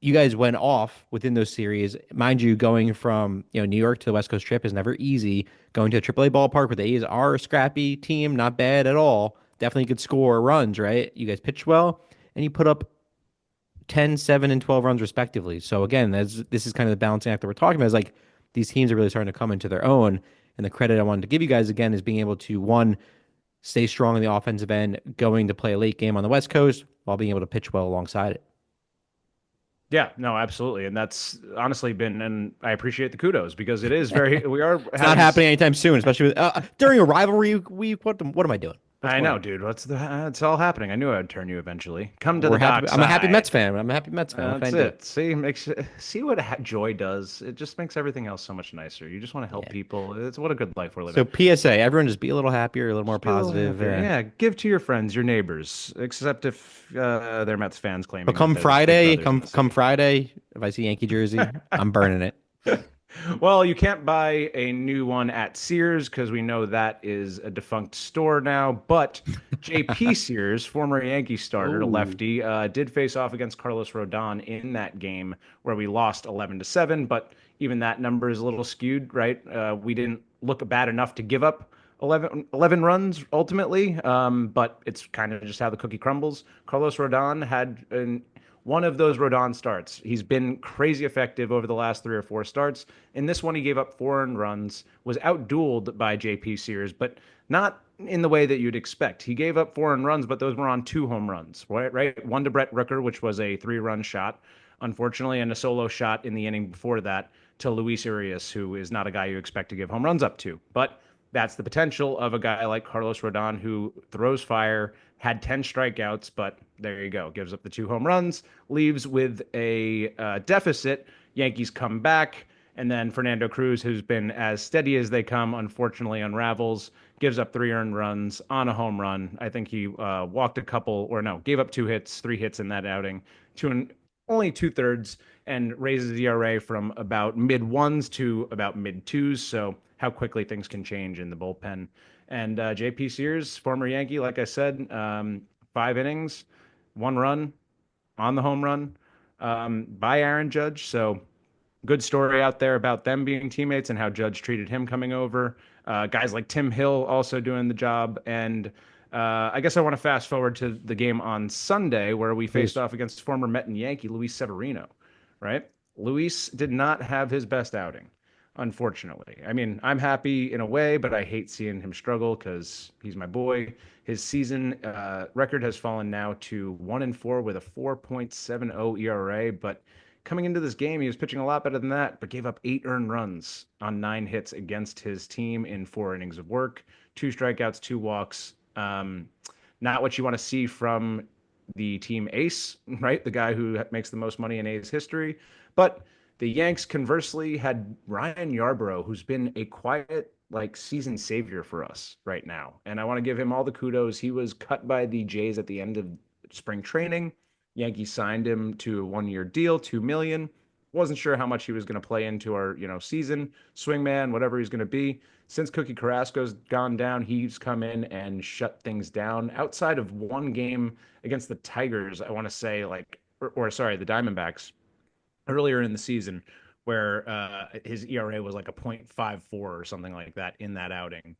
you guys went off within those series. Mind you, going from New York to the West Coast trip is never easy. Going to a AAA ballpark where the A's are a scrappy team, not bad at all. Definitely could score runs, right? You guys pitched well, and you put up 10, 7, and 12 runs respectively. So again, this is kind of the balancing act that we're talking about. Is like these teams are really starting to come into their own. And the credit I wanted to give you guys again is being able to one, stay strong in the offensive end, going to play a late game on the West Coast while being able to pitch well alongside it. Yeah, no, absolutely. And that's honestly been, and I appreciate the kudos because it is very, we are It's not having, happening anytime soon, especially with, during a rivalry week. What am I doing? What's I going know, on? dude, it's all happening. I knew I'd turn you eventually. Come to the We're happy. dock I'm a happy Mets side. fan. I'm a happy Mets fan. What can I That's do? it. See what joy does. It just makes everything else so much nicer. You just want to help Yeah. people. It's what a good life we're So living. PSA, everyone just be a little happier, a little more Just be a little positive. happier. Yeah, give to your friends, your neighbors, except if they're Mets fans But claiming that come they're the big Friday, brothers in come the come city. Friday, if I see Yankee jersey, I'm burning it. Well, you can't buy a new one at Sears because we know that is a defunct store now. But JP Sears, former Yankee starter, Oh, lefty, did face off against Carlos Rodon in that game where we lost 11-7. But even that number is a little skewed, right? We didn't look bad enough to give up 11 runs ultimately, but it's kind of just how the cookie crumbles. Carlos Rodon had one of those Rodon starts. He's been crazy effective over the last 3 or 4 starts. In this one, he gave up 4 runs, was outdueled by JP Sears, but not in the way that you'd expect. He gave up 4 runs, but those were on 2 home runs, right? Right? One to Brett Rooker, which was a 3-run shot, unfortunately, and a solo shot in the inning before that to Luis Urias, who is not a guy you expect to give home runs up to. But that's the potential of a guy like Carlos Rodon who throws fire, had 10 strikeouts, but there you go. Gives up the 2 home runs, leaves with a deficit. Yankees come back, and then Fernando Cruz, who's been as steady as they come, unfortunately unravels, gives up 3 earned runs on a home run. I think he walked a couple, or no, gave up 2 hits, 3 hits in that outing, only 2/3, and raises the ERA from about mid ones to about mid twos. So how quickly things can change in the bullpen. And JP Sears, former Yankee, like I said, 5 innings, 1 run on the home run by Aaron Judge. So good story out there about them being teammates and how Judge treated him coming over. Guys like Tim Hill also doing the job. And I guess I want to fast forward to the game on Sunday where we faced please. off against former Met and Yankee Luis Severino, right? Luis did not have his best outing, unfortunately. I mean, I'm happy in a way, but I hate seeing him struggle because he's my boy. His season record has fallen now to 1-4 with a 4.70 ERA, but coming into this game, he was pitching a lot better than that, but gave up 8 earned runs on 9 hits against his team in 4 innings of work, 2 strikeouts, 2 walks. Not what you want to see from the team ace, right? The guy who makes the most money in A's history. But the Yanks conversely had Ryan Yarbrough, who's been a quiet, like season savior for us right now. And I want to give him all the kudos. He was cut by the Jays at the end of spring training. Yankees signed him to a 1 year deal, 2 million. Wasn't sure how much he was going to play into our, season, swingman, whatever he's going to be. Since Cookie Carrasco's gone down, he's come in and shut things down. Outside of one game against the Tigers, I want to say or sorry, the Diamondbacks earlier in the season, where his ERA was like a 0.54 or something like that in that outing.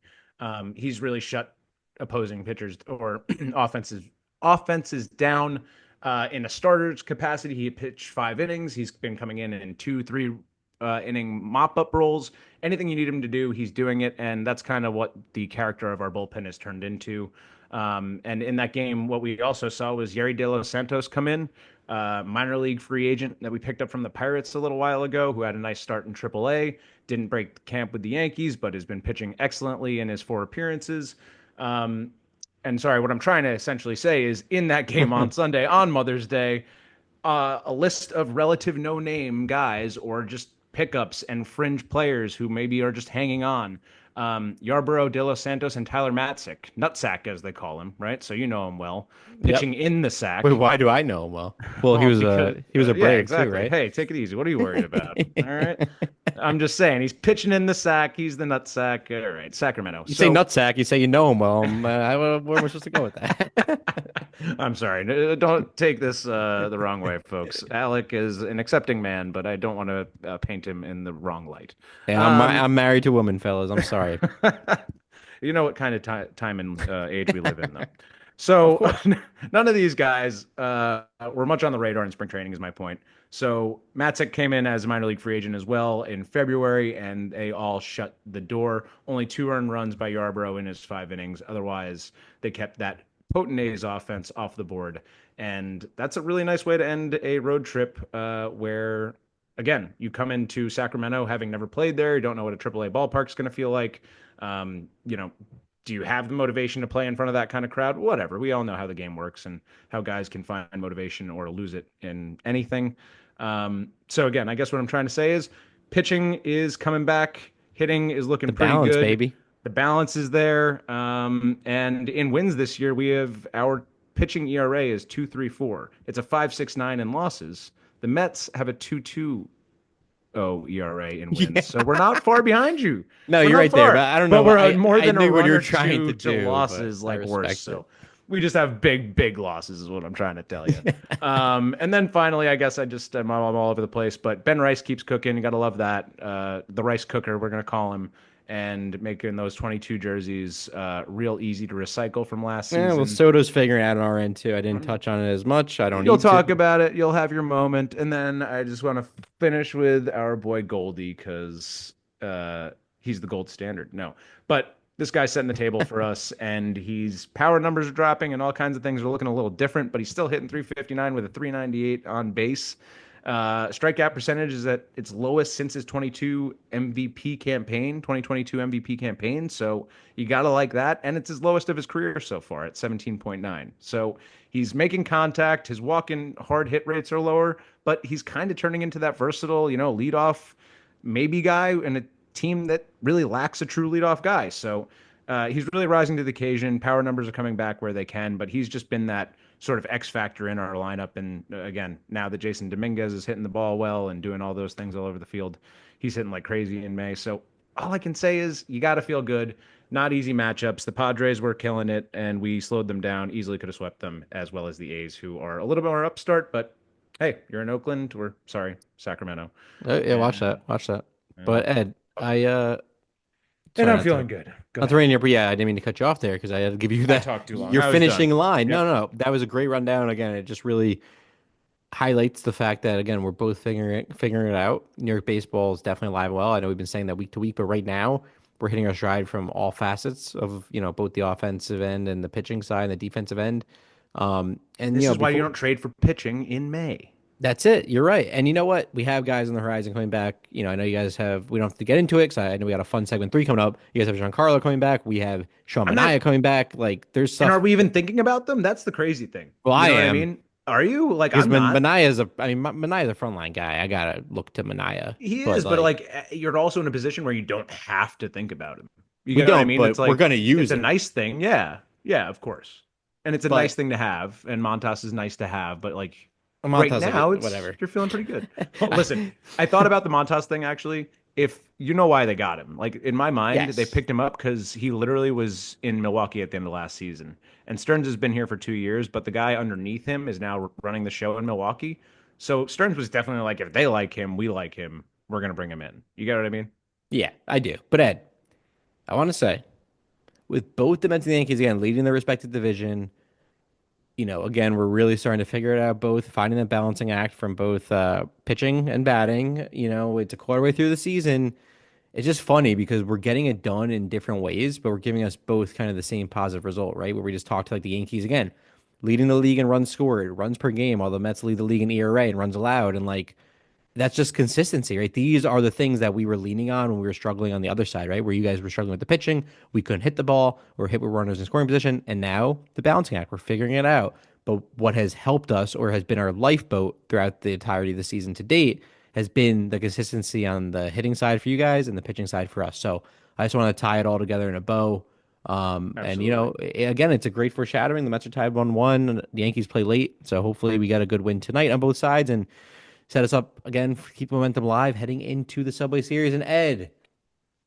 He's really shut opposing pitchers or offenses down. In a starter's capacity, he pitched 5 innings. He's been coming in two, three inning mop up roles. Anything you need him to do, he's doing it. And that's kind of what the character of our bullpen has turned into. And in that game, what we also saw was Yeri De Los Santos come in, minor league free agent that we picked up from the Pirates a little while ago, who had a nice start in AAA. Didn't break camp with the Yankees, but has been pitching excellently in his 4 appearances. Um, and sorry, what I'm trying to essentially say is in that game on Sunday, on Mother's Day, a list of relative no name guys or just pickups and fringe players who maybe are just hanging on. Yarborough, De Los Santos, and Tyler Matzik, Nutsack as they call him, right? So you know him well, Yep. pitching in the Wait, sack. why do I know him well? Well, Well, because he was a yeah, Brave too, exactly. right? Hey, take it easy. What are you worried about? All right. I'm just saying he's pitching in the sack. He's the nutsack. All right, Sacramento. You say So nutsack, you say you know him well. Where am I supposed to go with that? I'm sorry. Don't take this the wrong way, folks. Alec is an accepting man, but I don't want to paint him in the wrong light. Yeah, Um, I'm married to a woman, fellas. I'm sorry. you know what kind of time and age we live in, though. Of So course. none of these guys were much on the radar in spring training, is my point. So Matzek came in as a minor league free agent as well in February, and they all shut the door. Only 2 earned runs by Yarborough in his 5 innings. Otherwise, they kept that potent A's offense off the board. And that's a really nice way to end a road trip where, again, you come into Sacramento having never played there. You don't know what a AAA ballpark is going to feel like. You know, do you have the motivation to play in front of that kind of crowd? Whatever. We all know how the game works and how guys can find motivation or lose it in anything. So again, I guess what I'm trying to say is pitching is coming back, hitting is looking The pretty balance, good. baby. The balance is there. And in wins this year, we have our pitching ERA is 2.34. It's a 5.69 in losses. The Mets have a 2.20 ERA in Yeah. wins. So we're not far behind you. No, We're you're not right there, but far, I don't but know. we're more I than a knew what run you were or trying two to to do, but losses I like worse. respect So it. we just have big losses, is what I'm trying to tell you. And then finally, I guess I'm all over the place, but Ben Rice keeps cooking. You got to love that. The rice cooker, we're going to call him, and making those 22 jerseys real easy to recycle from last Yeah, well, season. Soto's figuring it out on our end too. I didn't touch on it as much. I don't You'll need to. talk about it. You'll have your moment, and then I just want to finish with our boy Goldie because he's the gold standard. No, but this guy's setting the table for us, and he's power numbers are dropping, and all kinds of things are looking a little different. But he's still hitting 359 with a 398 on base. Strikeout percentage is at its lowest since his 2022 MVP campaign. So you gotta like that, and it's his lowest of his career so far at 17.9. So he's making contact. His walk-in hard hit rates are lower, but he's kind of turning into that versatile, leadoff maybe guy in a team that really lacks a true leadoff guy. So he's really rising to the occasion. Power numbers are coming back where they can, but he's just been that sort of X factor in our lineup. And again, now that Jason Dominguez is hitting the ball well and doing all those things all over the field, he's hitting like crazy in May. So all I can say is you got to feel good. Not easy matchups. The Padres were killing it, and we slowed them down. Easily could have swept them, as well as the A's, who are a little bit more upstart. But hey, you're in Oakland, or sorry, Sacramento, Yeah, watch and that. Watch that. and, But Ed, and sorry I'm not to feeling good. Go not to ahead. rein you, but yeah, I didn't mean to cut you off there because I had to give you I that talked too long. your I was done. finishing line. No, Yep. no, no. That was a great rundown. Again, it just really highlights the fact that again we're both figuring it out. New York baseball is definitely alive and well. I know we've been saying that week to week, but right now we're hitting our stride from all facets of both the offensive end and the pitching side and the defensive end. And This is why you before don't trade for pitching in May. that's it. You're right. And you know what? We have guys on the horizon coming back. I know you guys have, we don't have to get into it because I know we got a fun segment 3 coming up. You guys have Giancarlo coming back. We have Sean I'm not. Manaea coming back. Like, there's And are stuff. we even thinking about them? That's the crazy thing. Well, You I know what I am mean? Are you? Like, because I'm not. Manaea's a frontline guy. I got to look to Manaea. He But, is, but like, like you're also in a position where you don't have to think about him. You we get what I don't, mean? but It's we're like going to it's use a him. nice thing. Yeah. Yeah, of course. And it's a nice But thing to have. And Montas is nice to have, but like right Monta's like, now it's whatever. you're feeling pretty good. Well, listen, I thought about the Montas thing actually. If you know why they got him, like in my mind, they Yes. picked him up because he literally was in Milwaukee at the end of last season. And Stearns has been here for 2 years, but the guy underneath him is now running the show in Milwaukee. So Stearns was definitely like, if they like him, we like him. We're gonna bring him in. You get what I mean? Yeah, I do. But, Ed, I want to say, with both the Mets and the Yankees, again, leading their respective division, again, we're really starting to figure it out, both finding that balancing act from both pitching and batting. It's a quarter way through the season. It's just funny because we're getting it done in different ways, but we're giving us both kind of the same positive result, right? Where we just talked to like the Yankees again, leading the league in runs scored, runs per game, while the Mets lead the league in ERA and runs allowed. And like that's just consistency, right? These are the things that we were leaning on when we were struggling on the other side, right? Where you guys were struggling with the pitching, we couldn't hit the ball, or hit with runners in scoring position, and now the balancing act, we're figuring it out. But what has helped us, or has been our lifeboat throughout the entirety of the season to date, has been the consistency on the hitting side for you guys and the pitching side for us. So I just want to tie it all together in a bow. And Absolutely. again, it's a great foreshadowing. The Mets are tied 1-1. The Yankees play late, so hopefully we got a good win tonight on both sides and set us up again, keep momentum live heading into the Subway Series. And Ed,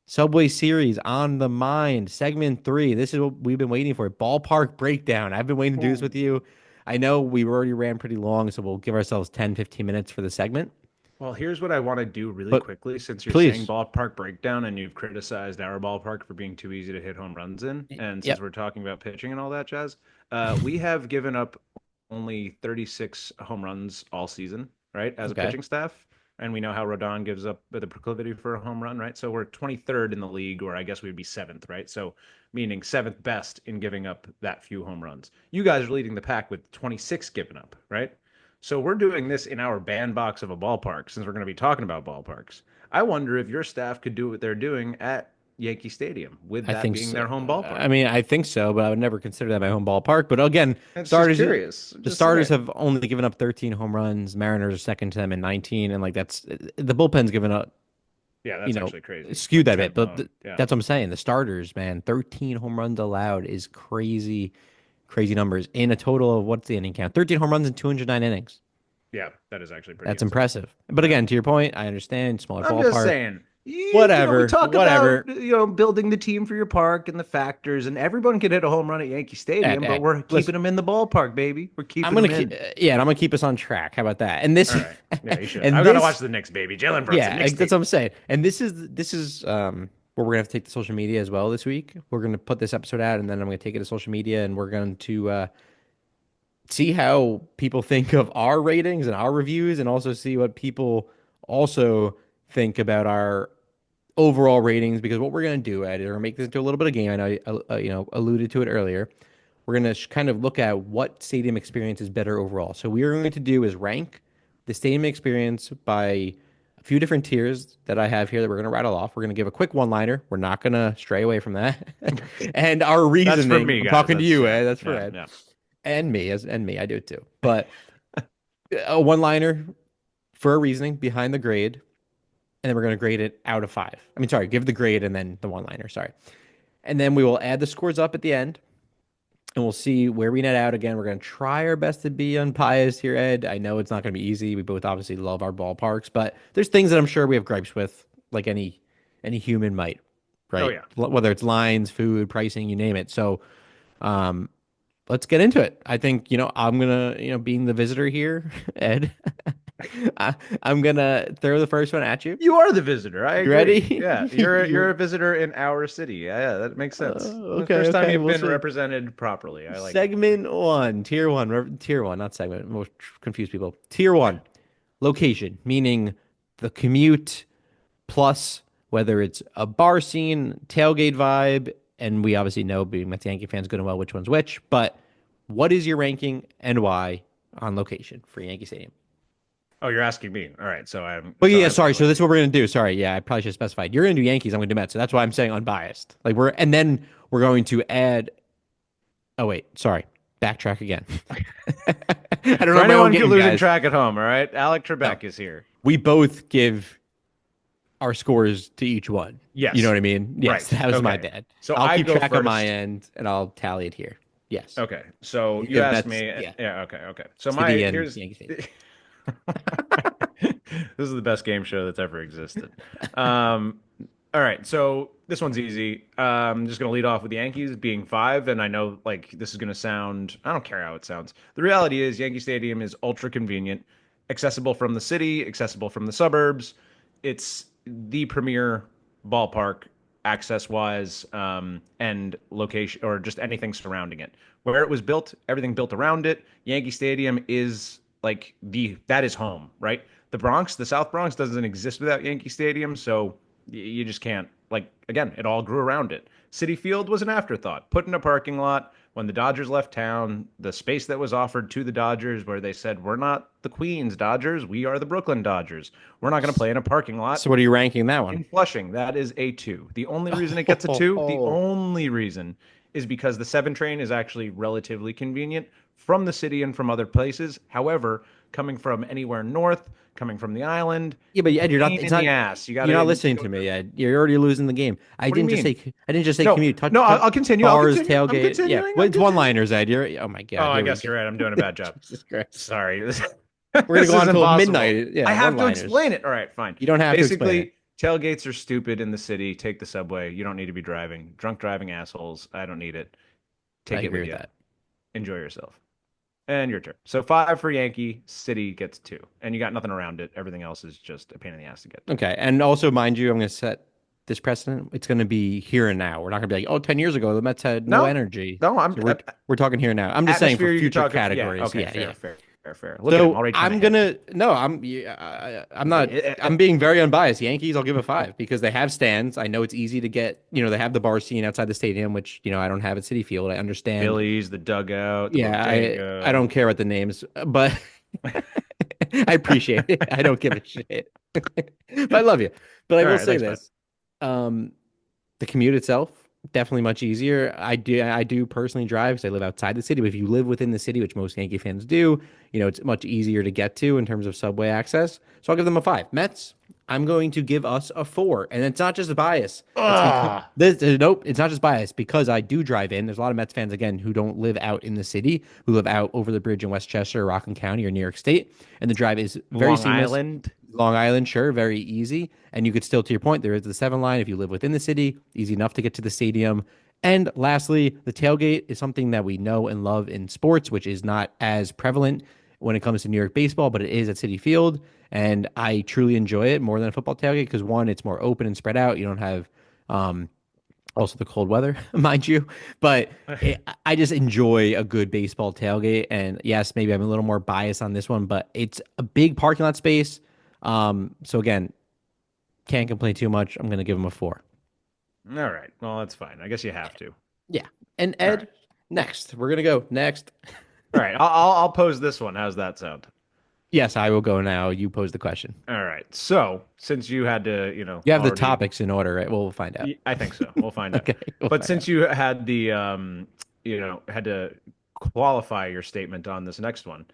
Subway Series on the mind, segment three. This is what we've been waiting for. Ballpark breakdown. I've been waiting to do this Ooh. with you. I know we already ran pretty long, so we'll give ourselves 10, 15 minutes for the segment. Well, here's what I want to do really But quickly since you're saying please. ballpark breakdown and you've criticized our ballpark for being too easy to hit home runs in. And since Yep. we're talking about pitching and all that jazz, we have given up only 36 home runs all season, right, as a Okay. pitching staff. And we know how Rodon gives up the proclivity for a home run, right? So we're 23rd in the league, or I guess we'd be seventh, right? So meaning seventh best in giving up that few home runs. You guys are leading the pack with 26 given up, right? So we're doing this in our bandbox of a ballpark since we're going to be talking about ballparks. I wonder if your staff could do what they're doing at Yankee Stadium with I that think being so. their home I ballpark. mean, I think so, but I would never consider that my home ballpark. But again, It's just starters, curious. the Just starters saying. have only given up 13 home runs. Mariners are second to them in 19, and like the bullpen's given up, Yeah, you that's know, actually crazy. skewed Like that a 10 bit. But alone. Yeah. that's what I'm saying. The starters, man, 13 home runs allowed is crazy, crazy numbers in a total of what's the inning count? 13 home runs in 209 innings. Yeah, that is actually pretty That's insane. impressive. But Yeah. again, to your point, I understand smaller I'm just ballpark. saying, we Whatever, talk about, whatever. building the team for your park and the factors, and everyone can hit a home run at Yankee Ed, Stadium, but Ed, we're keeping listen. them in the ballpark, baby. We're I'm keeping gonna them keep, in. yeah, and I'm gonna keep us on track. How about that? And All this, right. Yeah, you should. and I've got to watch this, the Knicks, baby. Jalen Brunson, yeah, Knicks that's what Stadium. I'm saying. And this is where we're gonna have to take the social media as well this week. We're gonna put this episode out, and then I'm gonna take it to social media, and we're going to see how people think of our ratings and our reviews, and also see what people also think about our overall ratings. Because what we're gonna do, Ed, is we're gonna make this into a little bit of game. I know alluded to it earlier. We're going to kind of look at what stadium experience is better overall. So we are going to do is rank the stadium experience by a few different tiers that I have here that we're going to rattle off. We're going to give a quick one-liner. We're not going to stray away from that. And our That's for reasoning, me, I'm guys. talking to That's you, yeah, Ed. That's for yeah, Ed. yeah. And me, I do it too. But a one-liner for a reasoning behind the grade, and then we're going to grade it out of five. I mean, sorry, give the grade and then the one-liner. Sorry. And then we will add the scores up at the end and we'll see where we net out. Again, we're going to try our best to be unbiased here, Ed. I know it's not going to be easy. We both obviously love our ballparks, but there's things that I'm sure we have gripes with, like any human might, Oh right? yeah. Whether it's lines, food, pricing, you name it. So, um, let's get into it. I think, I'm gonna, being the visitor here, Ed, I, I'm gonna throw the first one at you. You are the visitor. I You agree. ready? Yeah, you're a visitor in our city. Yeah, yeah, that makes sense. The Okay, first time okay, you've we'll been see. represented properly. I like it. Segment one, tier one, not segment. Most confuse people. Tier one, location, meaning the commute plus whether it's a bar scene, tailgate vibe, and we obviously know being Mets Yankee fans good and well which one's which. But what is your ranking and why on location for Yankee Stadium? Oh, you're asking me. All right, so I'm But so yeah, I sorry. So like this is what we're gonna do. Sorry, yeah, I probably should have specified. You're gonna do Yankees. I'm gonna do Mets. So that's why I'm saying unbiased. Like and then we're going to add. Oh wait, sorry. Backtrack again. I don't for know my own anyone game, losing guys. track at home. All right, Alec No, Trebek is here. we both give our scores to each one. You know Yes, what I mean? Yes, right. that was my Okay, bad. so I'll I keep go track on my first. end and I'll tally it here. Yes. Okay, so You you give asked Mets, me. yeah, Yeah. Okay. Okay. So my City and here's. Yankee Stadium. This is the best game show that's ever existed. Um, all right, so this one's easy. I'm just gonna lead off with the Yankees being five, and I know like this is gonna sound. I don't care how it sounds. The reality is Yankee Stadium is ultra convenient, accessible from the city, accessible from the suburbs. It's the premier ballpark access wise, and location, or just anything surrounding it. Where it was built, everything built around it. Yankee Stadium is like that is home, right? The Bronx, the South Bronx doesn't exist without Yankee Stadium, so you just can't. Like again, it all grew around it. Citi Field was an afterthought, put in a parking lot when the Dodgers left town. The space that was offered to the Dodgers, where they said, "We're not the Queens Dodgers, we are the Brooklyn Dodgers. We're not going to play in a parking lot So what are you ranking that one? in Flushing." That is a two. The only reason it gets a two, the Oh, only reason is because the 7 train is actually relatively convenient from the city and from other places. However, coming from anywhere north, coming from the island, yeah, but Ed, you're not. pain It's in the not. ass. You got You're not to listening go to me, through. Ed. You're already losing the game. What do you mean? I didn't just say No, commute. no, Touch I'll continue. I'll bars, continue. I'm tailgate. Yeah, continuing. well, I'm it's one continuing. liners, Ed. You're. Oh my Oh, God, I here we guess go. you're right. I'm doing a bad job. Jesus Christ. Sorry. We're gonna This go on is until impossible. midnight. I Yeah, one have to liners. explain it. All right, fine. You don't have to explain it. Basically, tailgates are stupid in the city. Take the subway. You don't need to be driving. Drunk driving assholes. I don't need it. I Take it agree with with you. that. Enjoy yourself. And your turn. So 5 for Yankee. City gets 2. And you got nothing around it. Everything else is just a pain in the ass to get to. Okay, and also mind you, I'm going to set this precedent. It's going to be here and now. We're not going to be like, oh, 10 years ago the Mets had no No, energy. no, I'm So we're talking here now. I'm just saying for atmosphere. You're future talking. Yeah. categories. Okay. Yeah, Fair. yeah. Fair. Fair. Fair. Look at him So already trying to I'm hedge. gonna no, I'm yeah, I'm not. I'm Hey, being very unbiased. Yankees, I'll give a 5 because they have stands. I know it's easy to get. They have the bar scene outside the stadium, which I don't have at Citi Field. I understand. Phillies, the dugout, the Yeah, I bodega. don't care what the names, but I appreciate it. I don't give a shit. But I love you. But I All will right, say thanks, man. this. Um, the commute itself, definitely much easier. I do personally drive because I live outside the city, but if you live within the city, which most Yankee fans do, it's much easier to get to in terms of subway access. So I'll give them a 5. Mets, I'm going to give us a 4. And it's not just a bias. It's because Ah, nope, it's not just bias because I do drive in. There's a lot of Mets fans again who don't live out in the city, who live out over the bridge in Westchester, Rockland County, or New York State, and the drive is very Long seamless. Island. Long Island, sure, very easy. And you could still, to your point, there is the 7 line if you live within the city, easy enough to get to the stadium. And lastly, the tailgate is something that we know and love in sports, which is not as prevalent when it comes to New York baseball, but it is at Citi Field. And I truly enjoy it more than a football tailgate because one, it's more open and spread out. You don't have um, also the cold weather, mind you. But I just enjoy a good baseball tailgate. And yes, maybe I'm a little more biased on this one, but it's a big parking lot space. So again, can't complain too much. I'm going to give him a 4. All right. Well, that's fine. I guess you have to. Yeah. And All right. Ed, next. We're going to go next. All right. I'll pose this one. How's that sound? Yes, I will go now. You pose the question. All right. So since you had to, You have the already, topics in order, right? We'll find out. I think so. We'll find out. Okay, we'll But find since out. you had the, had to qualify your statement on this next one,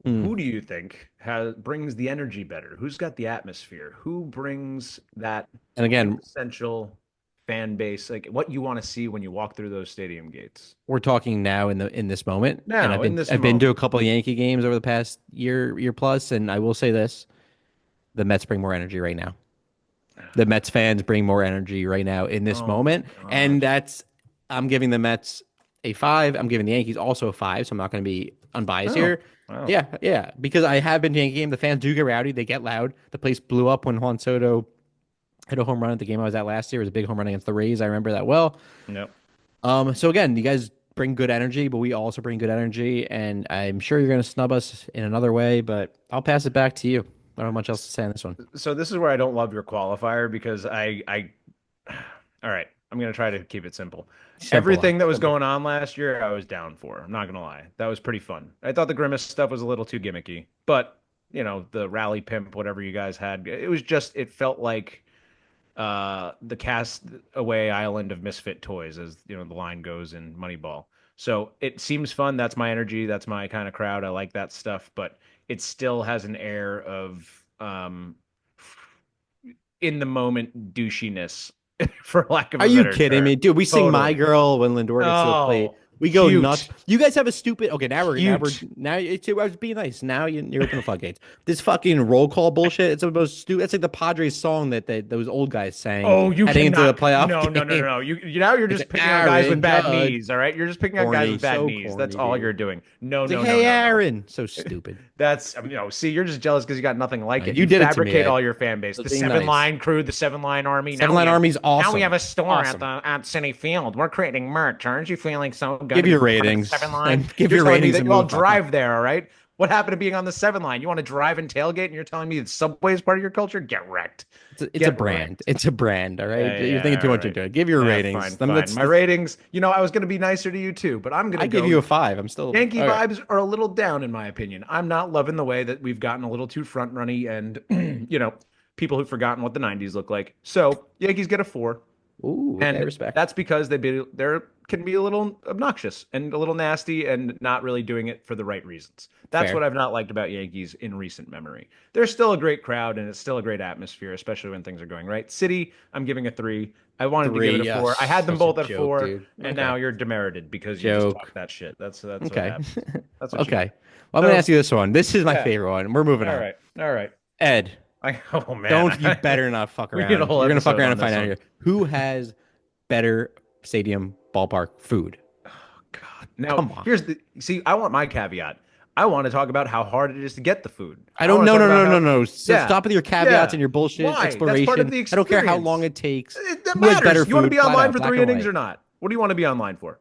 Mm. who do you think brings the energy better? Who's got the atmosphere? Who brings that And again, quintessential fan base, like what you want to see when you walk through those stadium gates? we're talking now in this moment, and Now, in this I've been to a moment. couple of Yankee games over the past year plus, and I will say this: the Mets bring more energy right now. The Mets fans bring more energy right now in this Oh my moment, and gosh. that's I'm giving the Mets a 5. I'm giving the Yankees also a 5, so I'm not going to be unbiased Oh, here. wow. Yeah, yeah, because I have been to Yankee game. The fans do get rowdy. They get loud. The place blew up when Juan Soto hit a home run at the game I was at last year. It was a big home run against the Rays. I remember that well. Yep. So again, you guys bring good energy, but we also bring good energy, and I'm sure you're going to snub us in another way, but I'll pass it back to you. I don't have much else to say on this one. So this is where I don't love your qualifier because all right, I'm gonna try to keep it simple. Simple, Everything that was simple. going on last year, I was down for. I'm not gonna lie. That was pretty fun. I thought the Grimace stuff was a little too gimmicky, but the rally pimp, whatever you guys had, it felt like the cast away island of misfit toys, as the line goes in Moneyball. So it seems fun. That's my energy. That's my kind of crowd. I like that stuff, but it still has an air of in the moment douchiness, for lack of Are a you better kidding term. me? Dude, we sing My Totally. Girl when Lindor gets to the plate. Oh, We go nuts. Cute. You guys have a stupid. Okay, Cute. now it's I was being nice. Now you're opening the floodgates. This fucking roll call bullshit. It's the most stupid. It's like the Padres song that those old guys sang Oh, you heading into the cannot. playoff No, no, no, no, game. no. You now you're It's just picking on guys with Aaron bad Judge. knees. All right, you're just picking on guys Corny, with bad so knees. That's corny, all dude. you're doing. No, It's like, no, no, hey, no, no. Aaron. So stupid. That's see, you're just jealous because you got nothing like it. You You did it to me, fabricate Ed. all your fan base. I was The being seven nice. line crew, the seven line army. Seven Line Army's Now we have awesome. a store at Awesome. the at Citi Field. We're creating merch. Aren't you feeling so good Give to your be part of the ratings seven line? and give You're your telling me ratings that and you all move on. drive there, all right? What happened to being on the seven line? You want to drive and tailgate, and you're telling me that Subway is part of your culture? Get wrecked. It's a Get brand. wrecked. It's a brand. All right. Yeah, You're yeah, thinking too all much right. into it. Give your Yeah, ratings. fine, fine. My ratings, I was going to be nicer to you too, but I'm going to I give you go. a five. I'm still Yankee okay. vibes are a little down, in my opinion. I'm not loving the way that we've gotten a little too front runny and, people who've forgotten what the 90s look like. So, Yankees get a four. Ooh, okay, And respect. that's because they can be a little obnoxious and a little nasty and not really doing it for the right reasons. That's what Fair. I've not liked about Yankees in recent memory. They're still a great crowd and it's still a great atmosphere, especially when things are going right. City, I'm giving a three. I wanted to give Three. it a four. Yes. I had them Such a both at joke, four, dude. and Okay. now you're demerited because you just Joke. talk that shit. That's what Okay. happens. That's what you Okay. get. Well, I'm gonna So ask you this one. This is my yeah. favorite one. We're moving All on. right. All right. Ed, Oh man. don't you better not fuck We need a around. whole You're gonna fuck episode around on and find this out one. here. Who has better stadium ballpark food? God. Now, Come on. here's the see, I want my caveat. I want to talk about how hard it is to get the food. I I don't want to no talk no about no no how, no. So yeah, stop with your caveats yeah. and your bullshit Why? That's part of exploration. the I don't care how long experience. it takes. That Who has better matters. You want to food? be Flat online out, for black three and innings white. or not? What do you want to be online for?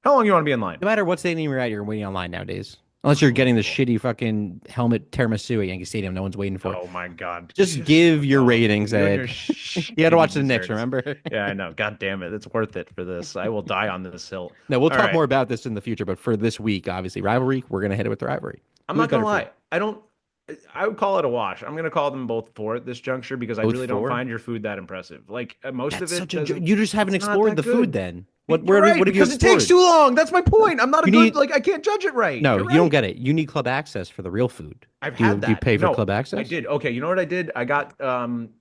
How long you want to be online? No matter what stadium you're at, you're waiting online nowadays. Unless you're getting the shitty fucking helmet tiramisu at Yankee Stadium, no one's waiting for it. Oh my God. Just give your Oh, ratings, you and your Ed. You got to shitty watch the Knicks, desserts. remember? Yeah, I know. God damn it. It's worth it for this. I will die on this hill. No, we'll All talk right. more about this in the future, but for this week, obviously, rivalry, we're gonna hit it with the rivalry. I'm Who has not better gonna food? lie. I would call it a wash. I'm gonna call them both four at this juncture because I Both really don't four? find your food that impressive. Like most of That's it such a doesn't. you just haven't It's not explored that the food good. then. You're right What have you because it takes explored? too long. That's my point. I'm not a You good need like I can't judge it right. no, You're you don't right. get it. You need club access for the real food. I've Do you had do you that. pay for No, club I access? did. Okay, you know what I did? I got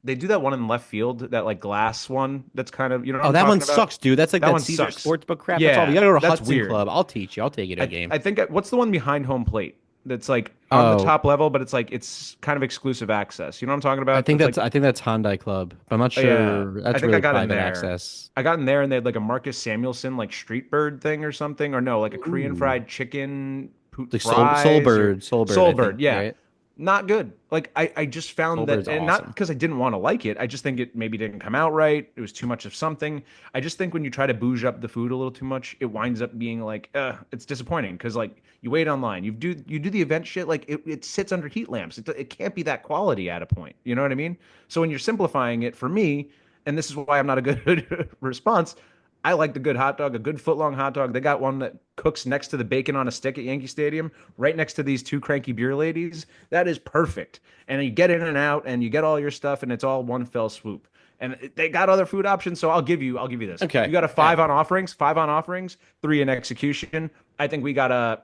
they do that one in left field, that like glass one that's kind of, you know what Oh, I'm that one talking about? sucks, dude. That's like That that one Caesar sucks. Sportsbook crap. That's all. You Yeah, gotta go to that's Hudson weird. Club. I'll teach you. I'll take you to a game. I think what's the one behind home plate that's like on the Oh, top level, but it's like it's kind of exclusive access. You know what I'm talking about? That's like I think that's Hyundai Club, but I'm not yeah, sure. I That's think I really got in private there. access. I got in there and they had like a Marcus Samuelson like street bird thing or something, or no, like a Korean Ooh, fried chicken like fries or Soul Bird, I soul bird. think, Yeah, right? not good. Like I just found Soul that, Bird's and not awesome. because I didn't want to like it. I just think it maybe didn't come out right. It was too much of something. I just think when you try to bouge up the food a little too much, it winds up being like, it's disappointing because like you wait online, you do the event shit, like it sits under heat lamps. It can't be that quality at a point. You know what I mean? So when you're simplifying it for me, and this is why I'm not a good response. I like the good hot dog, a good foot long hot dog. They got one that cooks next to the bacon on a stick at Yankee Stadium, right next to these two cranky beer ladies. That is perfect. And you get in and out and you get all your stuff and it's all one fell swoop. And they got other food options, so I'll give you this. You Okay. got a Ed. five on offerings, three in execution. I think we got a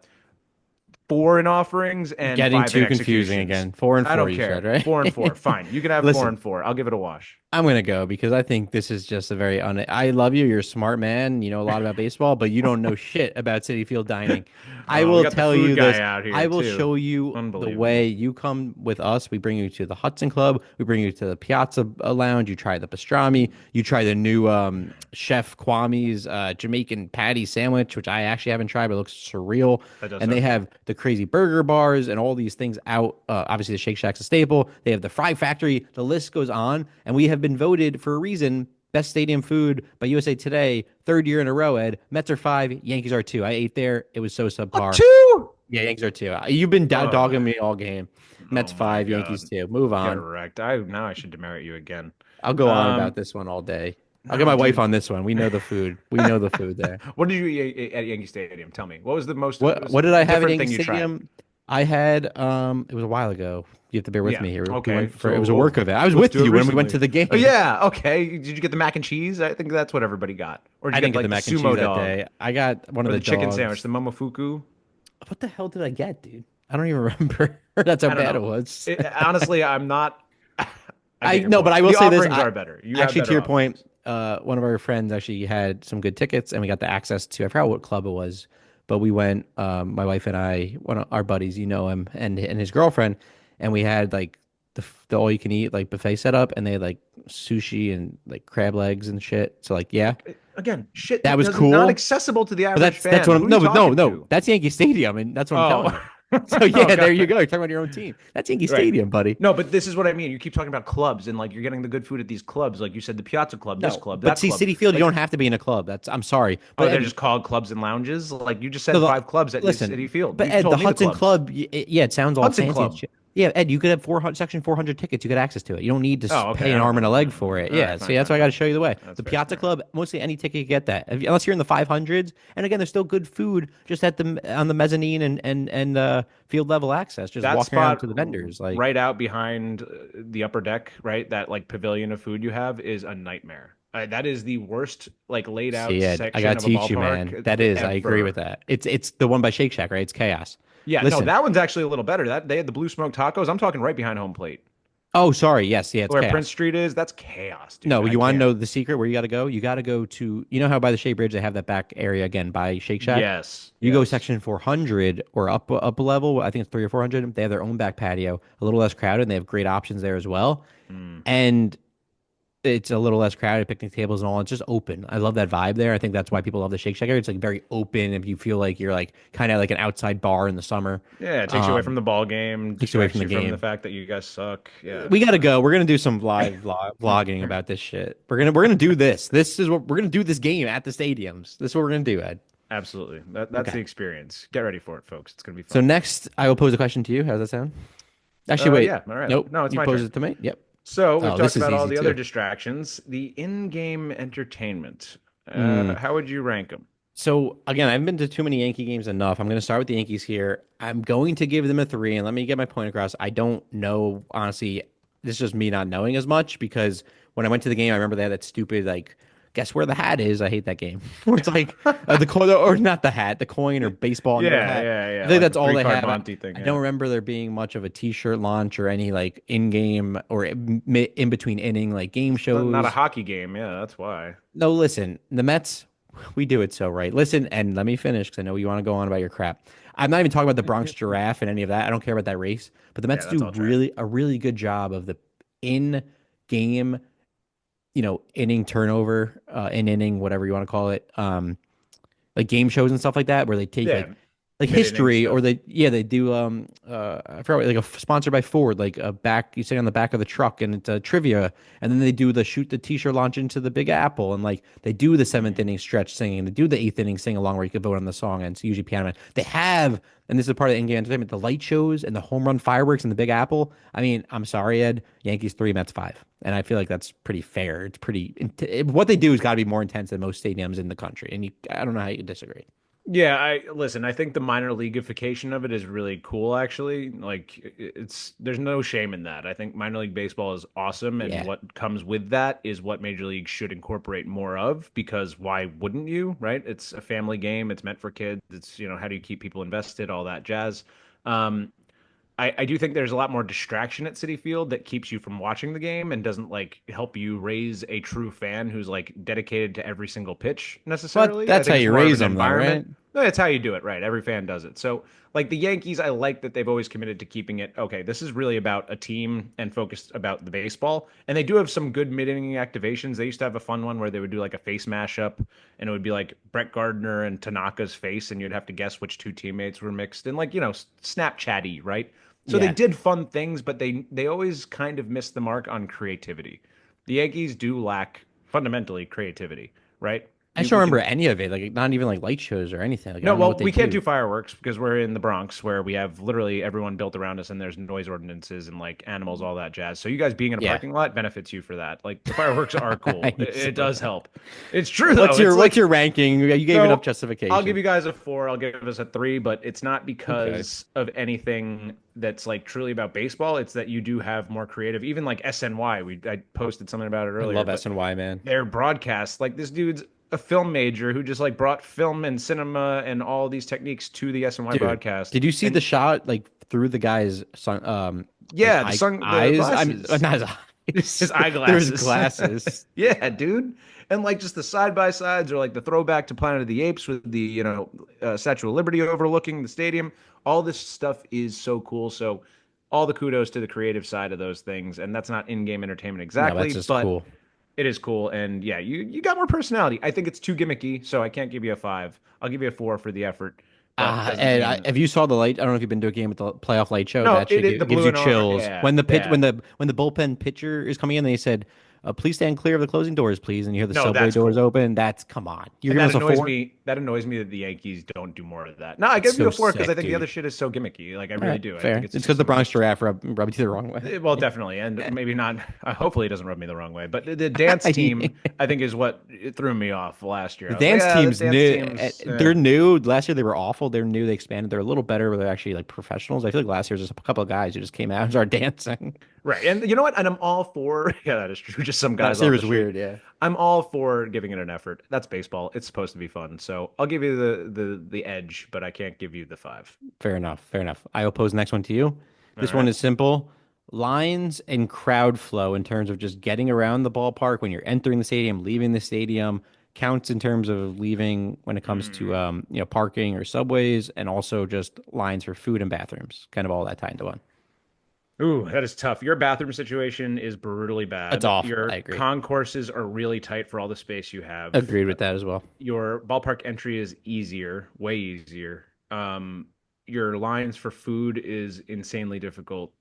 four in offerings and Getting five in too confusing executions. again. Four and I four, don't you said, care. right? Four and four. Fine. You can have four Listen, and four. I'll give it a wash. I'm gonna go because I think this is just a very I love you. You're a smart man. You know a lot about baseball, but you don't know shit about City Field dining. I We will got the tell food you guy this. out I here will too. show you the Unbelievable. way you come with us. We bring you to the Hudson Club. We bring you to the Piazza Lounge. You try the pastrami. You try the new Chef Kwame's Jamaican patty sandwich, which I actually haven't tried, but it looks surreal. That does And they sound good. have the crazy burger bars and all these things out. Obviously, the Shake Shack's a staple. They have the Fry Factory. The list goes on. And we have been voted for a reason best stadium food by USA Today, third year in a row, Ed. Mets are five, Yankees are two. I ate there. It was so A subpar. two? Yeah, Yankees are two. You've been Ugh. dogging me all game. Mets Oh my five, Yankees God. two. Move Get on. wrecked. I should demerit you again. I'll go on about Um, this one all day. I'll get no, my wife dude. on this one. We know the food. We know the food there. What did you eat at Yankee Stadium? Tell me. What was the most What did I have at different Yankee thing you tried? Stadium? I had it was a while ago. You have to bear with Yeah. me here. We Okay. went for it So was a work event. I was let's with do it you when we went recently. to the game. Oh yeah. Okay. Did you get the mac and cheese? I think that's what everybody got. Or did I you didn't get get the like the mac and cheese sumo that dog day. I got one of or the the chicken sandwich, dogs. the momofuku? What the hell did I get, dude? I don't even remember. That's how I don't bad it know. was. Honestly, I'm not. I I get your no, but point. I will The say this. offerings are better. You have Actually, to better your point, offerings. one of our friends actually had some good tickets, and we got the access to, I forgot what club it was, but we went, my wife and I, one of our buddies, you know him, and his girlfriend, and we had like the all you can eat like buffet set up, and they had like sushi and like crab legs and shit. So like, yeah, Again, shit that that was doesn't not cool. accessible to the But average that's fan. what Who I'm are you no, but no, talking no. to? That's Yankee Stadium, and that's what I'm telling Oh, you. So oh yeah, there you god. go. You're talking about your own team. That's Yankee Right. Stadium, buddy. No, but this is what I mean. You keep talking about clubs and like you're getting the good food at these clubs. Like you said, the Piazza Club, this No, club, but that see, club. City Field, you Like, don't have to be in a club. That's I'm sorry, oh, but they're Ed, just called clubs and lounges. Like you just no, said, five clubs at listen, Citi Field. but You Ed, the told me the Hudson clubs. Club, yeah, it sounds all Hudson fancy and Club. shit. Yeah, Ed, you could have 400 section 400 tickets. You get access to it. You don't need to Oh, okay. pay I an don't arm and a remember leg that. for it. All Yeah, right, so fine, that's fine, why I got to fine. show you the way. That's The fair. Piazza All right. Club, mostly any ticket you get that. Unless you're in the 500s, and again, there's still good food just at the on the mezzanine and field level access. Just That walking around spot to the vendors, like. right out behind the upper deck, right? That like pavilion of food you have is a nightmare. That is the worst like laid out See, Ed, I section gotta of a teach you, man. ballpark That is, I agree with ever. that. It's the one by Shake Shack, right? It's chaos. Yeah, no, Listen, that one's actually a little better. That they had the blue smoke tacos. I'm talking right behind home plate. oh, sorry. Yes, yeah, it's Where Prince chaos. Street is, that's chaos, dude. No, I you want to can't. know the secret where you got to go? You got to go to, you know how by the Shea Bridge they have that back area again by Shake Shack? Yes, You go yes. section 400 or up a level, I think it's 3 or 400. They have their own back patio, a little less crowded, and they have great options there as well. Mm. And it's a little less crowded, picnic tables and all. It's just open. I love that vibe there. I think that's why people love the Shake Shack area. It's like very open. If you feel like you're like kind of like an outside bar in the summer, Yeah, it takes you away from um, the ball game, takes you away from distracts the you from the game. fact that you guys suck. Yeah. We gotta go. We're gonna do some live vlogging about this shit. We're gonna do this. This is what we're gonna do. This game at the stadiums. This is what we're gonna do, Ed. Absolutely. That's Okay. the experience. Get ready for it, folks. It's gonna be So fun. next, I will pose a question to you. How does that sound? Actually, wait. Yeah, all right. Nope. No, it's You my pose turn. it to me. Yep. So we've Oh, talked this is about all easy the other too. distractions. The in-game entertainment. Mm. How would you rank them? So again, I haven't been to too many Yankee games enough. I'm going to start with the Yankees here. I'm going to give them a 3, and let me get my point across. I don't know, honestly. This is just me not knowing as much because when I went to the game, I remember they had that stupid like, guess where the hat is? I hate that game. Where it's like the coin or not the hat, the coin or baseball under the Yeah, hat. yeah, I yeah. think Like the that's all three they card have. Monty thing. I Yeah. don't remember there being much of a T-shirt launch or any like in-game or in between inning like game Not a shows. hockey game. Yeah, that's why. No, listen, the Mets, we do it so right. Listen, and let me finish because I know you want to go on about your crap. I'm not even talking about the Bronx Giraffe and any of that. I don't care about that race, but the Yeah, Mets that's do all trash. really good job of the in-game, inning turnover, in inning, whatever you want to call it. Like game shows and stuff like that, where they take Yeah, like mid-inning history, or stuff. they do I forgot like sponsored by Ford, like a back you sit on the back of the truck and it's a trivia, and then they do the shoot the t-shirt launch into the Big Apple, and like they do the seventh Mm. inning stretch singing, they do the eighth inning sing along where you could vote on the song, and it's usually Piano Man. They have, and this is part of the in-game entertainment, the light shows and the home run fireworks in the Big Apple. I mean, I'm sorry, Ed, Yankees 3, Mets 5. And I feel like that's pretty fair. It's pretty what they do has got to be more intense than most stadiums in the country, and I don't know how you disagree. Yeah, I listen, I think the minor leagueification of it is really cool actually. Like it's there's no shame in that. I think minor league baseball is awesome and Yeah. what comes with that is what major league should incorporate more of because why wouldn't you, right? It's a family game, it's meant for kids. It's, how do you keep people invested, all that jazz. Um I do think there's a lot more distraction at Citi Field that keeps you from watching the game and doesn't like help you raise a true fan who's like dedicated to every single pitch But necessarily. I that's how think it's you more of raise an them, though, environment. right? No, that's how you do it, right? Every fan does it. So, like the Yankees, I like that they've always committed to keeping it okay. This is really about a team and focused about the baseball. And they do have some good mid-inning activations. They used to have a fun one where they would do like a face mashup, and it would be like Brett Gardner and Tanaka's face, and you'd have to guess which two teammates were mixed, and like Snapchatty, right? So they Yeah. did fun things, but they always kind of missed the mark on creativity. The Yankees do lack fundamentally creativity, right? I just don't We remember can any of it. Like not even like light shows or anything. Like I no, don't know well, what they we can't do do. fireworks because we're in the Bronx where we have literally everyone built around us and there's noise ordinances and like animals, all that jazz. So you guys being in a Yeah. parking lot benefits you for that. Like the fireworks are cool. You It silly does guy. help. It's true What's though. your It's what's like your ranking? You gave enough so I'll give justification. you guys a 4. I'll give us a 3, but it's not Okay. because of anything that's like truly about baseball. It's that you do have more creative. Even like SNY, I posted something about it I earlier, love but SNY, man. their broadcast, like this dude's a film major who just like brought film and cinema and all these techniques to the SNY Dude, broadcast. did you see And the shot like through the guy's son, like yeah, the eye, sun, the eyes? I'm glasses. not his eye. His There's eyeglasses. glasses. Yeah, dude. And like just the side by sides or like the throwback to Planet of the Apes with the, Statue of Liberty overlooking the stadium. All this stuff is so cool. So all the kudos to the creative side of those things. And that's not in-game entertainment No, that's exactly, just but cool. it is cool. And yeah, you got more personality. I think it's too gimmicky, so I can't give you a five. I'll give you a four for the effort, but doesn't And mean if you saw the light, I don't know if you've been to a game with the playoff light show. no, That shit the gives blue you and orange. chills. Yeah, When the pitch, yeah. when the bullpen pitcher is coming in, they said, "Please stand clear of the closing doors, please." And you hear the No, subway that's doors cool. open. That's come on. You're And giving that us a annoys four? me. That annoys me that the Yankees don't do more of that. No, I It's give you so a four because I sick, think the other dude. shit is so gimmicky. Like I All really right, do. I fair. think It's it's because just the some Bronx extra. Giraffe rubbed you the wrong way. Well, definitely, and maybe not. Hopefully, it doesn't rub me the wrong way. But the dance team, I think, is what it threw me off last year. The I was like, dance yeah, the team's dance new. team's They're new. Last year they were awful. They're new. They expanded. They're a little better, but they're actually like professionals. I feel like last year was just a couple of guys who just came out and started dancing. right. And you know what? And I'm all for. Yeah, that is true. Just some guys Last off year the was street. weird. Yeah. I'm all for giving it an effort. That's baseball. It's supposed to be fun. So I'll give you the edge, but I can't give you the five. Fair enough. Fair enough. I will pose the next one to you. All This one right. is simple. Lines and crowd flow in terms of just getting around the ballpark when you're entering the stadium, leaving the stadium, counts in terms of leaving when it comes to Hmm. parking or subways, and also just lines for food and bathrooms. Kind of all that tied into one. Ooh, that is tough. Your bathroom situation is brutally It's bad. awful. I Your agree. concourses are really tight for all the space you have. Agreed with that as well. Your ballpark entry is easier, way easier. Your lines for food is insanely difficult.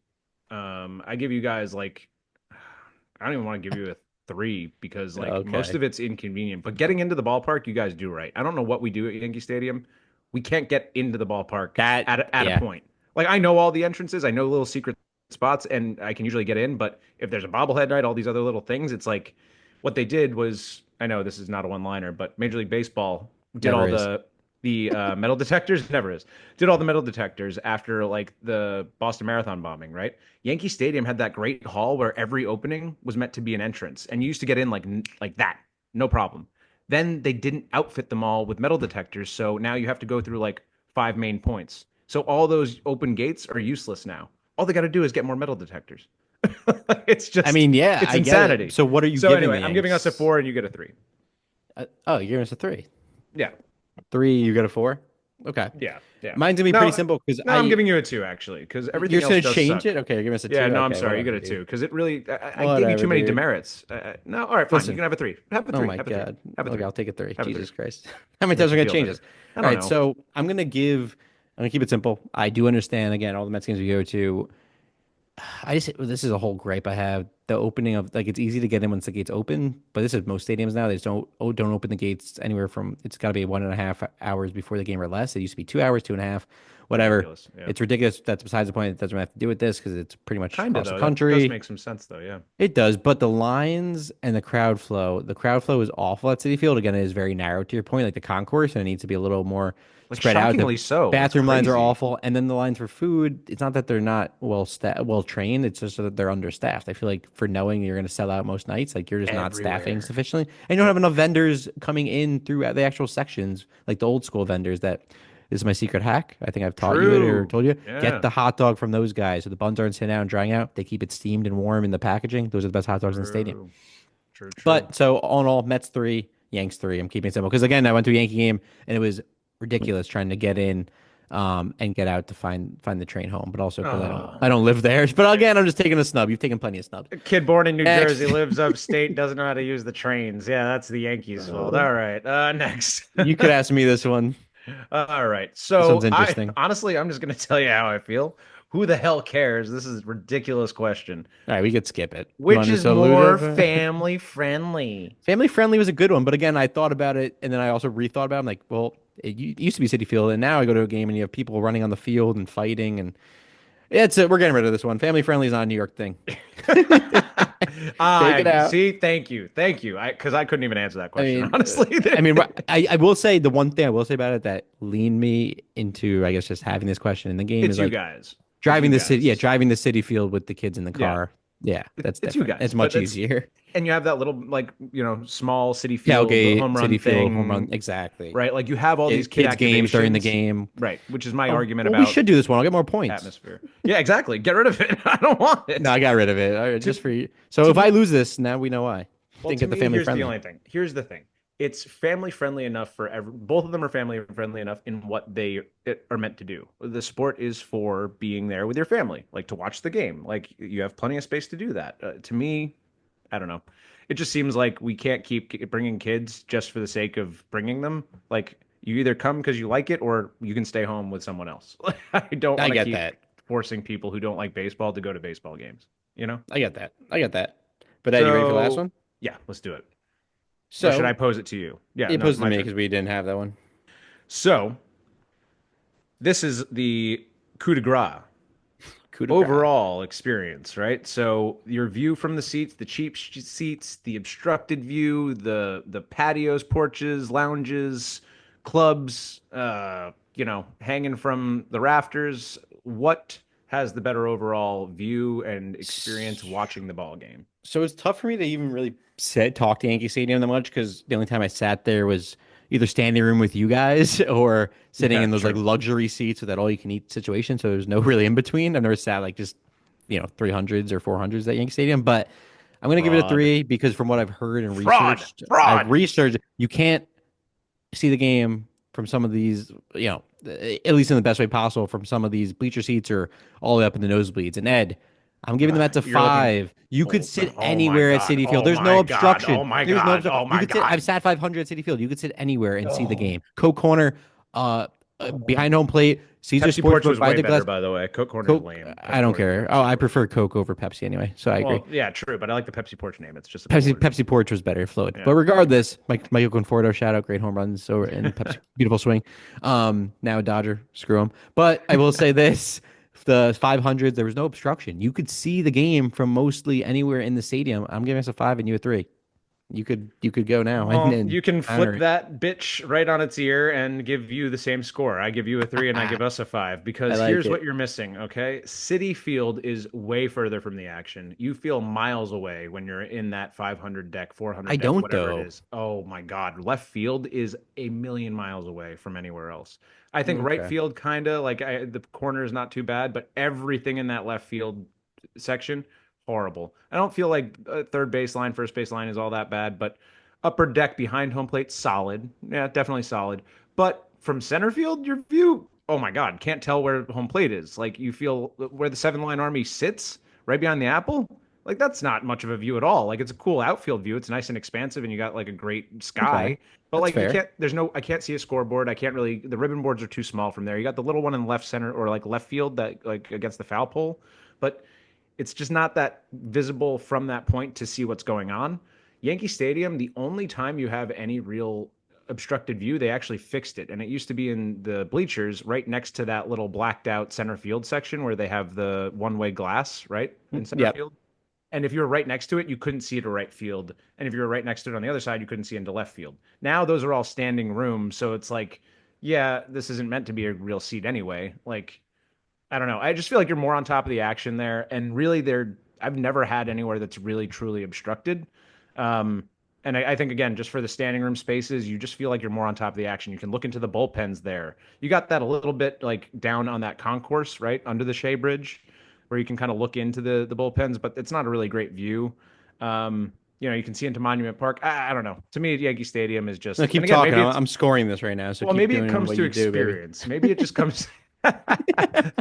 I give you guys like, I don't even want to give you a three because like most Okay. of it's inconvenient. But getting into the ballpark, you guys do right. I don't know what we do at Yankee Stadium. We can't get into the ballpark That, at a yeah, point. Like I know all the entrances, I know little secret spots, and I can usually get in. But if there's a bobblehead night, all these other little things, it's like what they did was I know this is not a one-liner, but Major League Baseball did never all is. the metal detectors never is did all the metal detectors after like the Boston Marathon bombing, right? Yankee Stadium had that great hall where every opening was meant to be an entrance, and you used to get in like that, no problem. Then they didn't outfit them all with metal detectors, so now you have to go through like five main points. So all those open gates are useless now. All they got to do is get more metal detectors. It's I just mean, yeah, it's I get it. insanity. So what are you So giving anyway, the I'm giving us a Yanks? four, and you get a three. Oh, you're giving us a three. Yeah, Three, you get a four. Okay. yeah, yeah. Mine's gonna be pretty No, simple because no, I'm giving you a two actually, because you're everything just else gonna does change suck. it. Okay, you're giving us a Yeah, two. no, I'm Okay, sorry. You get whatever, a two dude. because it really. I gave you too Whatever, many dude. demerits. No, all right, fine. You Listen. can have a three. Have a Oh three. my Have a three. God. Have a Okay, three. I'll take a three. Have a three. Jesus Christ. How many times Makes are you we gonna feel change better. this? I All don't right, know. so I'm gonna keep it simple. I do understand again all the Mets games we go to. This is a whole gripe I have. The opening of like it's easy to get in once the gates open, but this is most stadiums now. They just don't open the gates anywhere from it's got to be 1.5 hours before the game or less. It used to be 2 hours, 2.5, whatever. Ridiculous. Yeah. It's ridiculous. That's besides the point. It doesn't have to do with this because it's pretty much Kinda across the though. That does country. make some sense though. Yeah. It does, but the lines and the crowd flow is awful at Citi Field. Again, it is very narrow to your point, like the concourse, and it needs to be a little more Like spread out. The shockingly so. It's bathroom lines are crazy. awful, and then the lines for food. It's not that they're not well trained. It's just that they're understaffed. I feel like for knowing you're going to sell out most nights, like you're just not staffing Everywhere. sufficiently, and you don't Yep. have enough vendors coming in through the actual sections, like the old school vendors that. This is my secret hack. I think I've taught you it or True. told you. Get Yeah. the hot dog from those guys. So the buns aren't sitting out and drying out. They keep it steamed and warm in the packaging. Those are the best hot dogs in the stadium. True. True. True. But so all in all, Mets three, Yanks three. I'm keeping it simple because again, I went to a Yankee game and it was ridiculous trying to get in, and get out to find the train home. But also because Oh. I don't live there. But again, I'm just taking a snub. You've taken plenty of snubs. A kid born in New Next, Jersey lives upstate, doesn't know how to use the trains. Yeah, that's the Yankees' fault. uh, All right. Next. you could ask me this one. All right. This one's So I interesting. honestly, I'm just gonna tell you how I feel. Who the hell cares? This is a ridiculous question. All right, we could skip it. You Which want to is salute more it? family friendly? Family friendly was a good one, but again, I thought about it and then I also rethought about it. I'm like, well, it used to be City Field, and now I go to a game and you have people running on the field and fighting, and we're getting rid of this one. Family friendly is not a New York thing. Take it I out. see. Thank you. Because I couldn't even answer that I question mean, honestly. I will say the one thing I will say about it that leaned me into, I guess, just having this question in the game It's is you like guys. It's you driving the guys. city field with the kids in the Yeah. car. Yeah, that's It's you different. It's guys, but much it's easier. and you have that little like small City Field Tailgate, home run Citi Field, home run. thing, Exactly. right? Like you have all these kid Kids games during the activations, game. right? Which is my Oh, argument well, we about should do this one. I'll get more points. atmosphere. Yeah, exactly. Get rid of it. I don't want No, it. I got rid of it To just for you. So to if I me, lose this, now we know why. well, Didn't to get the me, family here's the friendly. only thing. Here's the thing. It's family friendly enough for both of them are family friendly enough in what they are meant to do. The sport is for being there with your family, like to watch the game. Like you have plenty of space to do that. To me, I don't know. It just seems like we can't keep bringing kids just for the sake of bringing them. Like you either come because you like it or you can stay home with someone else. I don't I want to get keep that. forcing people who don't like baseball to go to baseball games, you know? I get that. I get that. But Ed, you ready for the last So, one? yeah, let's do it. Or should I So pose it to you? Yeah, it no, posed to my me turn. because we didn't have that one. So, this is the coup de grace Coup de grace. overall experience, right? So your view from the seats, the cheap seats, the obstructed view, the patios, porches, lounges, clubs, hanging from the rafters. What has the better overall view and experience watching the ball game? So it's tough for me to even really talk to Yankee Stadium that much because the only time I sat there was either standing room with you guys or sitting Yeah, in those like true. luxury seats with that all you can eat situation. So there's no really in between. I've never sat like just 300s or 400s at Yankee Stadium, but I'm gonna give it a Fraud. three because from what I've heard and Fraud. researched, I've Fraud. researched you can't see the game from some of these, at least in the best way possible, from some of these bleacher seats or all the way up in the nosebleeds. And Ed, I'm giving them that to You're looking. 5. You could Oh, sit oh my anywhere at God. Citi Field. Oh There's my no God. obstruction. Oh my There's no God. obstruction. Oh You my could sit. I've God. sat 500 at Citi Field. You could sit anywhere and see the Oh. game. Coke corner, behind home plate, Caesar Pepsi Porch Sportsbook was by way the better, glass. by the way. Coke Corner's Coke. lame. I Pepsi don't Porch is care. better. Oh, I prefer Coke over Pepsi anyway, so I agree. Well, yeah, true, but I like the Pepsi Porch name. It's just a bit Pepsi older. Pepsi Porch was better, flowed. Yeah, But I agree. regardless, Michael Conforto, shout out, great home runs over in Pepsi, beautiful swing. Now a Dodger, screw him. But I will say this: the 500s, there was no obstruction. You could see the game from mostly anywhere in the stadium. I'm giving us a 5 and you a 3. You could go now and, Well, and you can honor flip it. that bitch right on its ear and give you the same score. I give you a three and I give us a five I because like here's what it. you're missing, okay? City Field is way further from the action. You feel miles away when you're in that 500 deck, I 400 deck, don't whatever it though. is. Oh my God. Left field is a million miles away from anywhere else. I think right Okay. field, kind of like the corner is not too bad, but everything in that left field section, horrible. I don't feel like third baseline, first baseline is all that bad, but upper deck behind home plate, solid. Yeah, definitely solid. But from center field, your view, oh my God, can't tell where home plate is. Like you feel where the seven line army sits right behind the apple. Like that's not much of a view at all. Like it's a cool outfield view. It's nice and expansive, and you got like a great Okay. sky. But That's like you fair. can't. There's no. I can't see a scoreboard. I can't really. The ribbon boards are too small from there. You got the little one in left center or like left field that like against the foul pole, but it's just not that visible from that point to see what's going on. Yankee Stadium, the only time you have any real obstructed view, they actually fixed it. And it used to be in the bleachers right next to that little blacked out center field section where they have the one way glass, right? In center Yep. field. And if you were right next to it, you couldn't see it to right field. And if you were right next to it on the other side, you couldn't see into left field. Now those are all standing rooms. So it's like, yeah, this isn't meant to be a real seat anyway. Like, I don't know. I just feel like you're more on top of the action there, and really, I've never had anywhere that's really truly obstructed. Um, and I think again, just for the standing room spaces, you just feel like you're more on top of the action. You can look into the bullpens there. You got that a little bit like down on that concourse, right under the Shea Bridge, where you can kind of look into the bullpens, but it's not a really great view. You can see into Monument Park. I don't know. To me, Yankee Stadium is No, just, and keep again, talking. maybe I'm, it's I'm scoring this right now, so well, keep maybe it doing comes what to you do, baby. experience. Maybe it just comes. I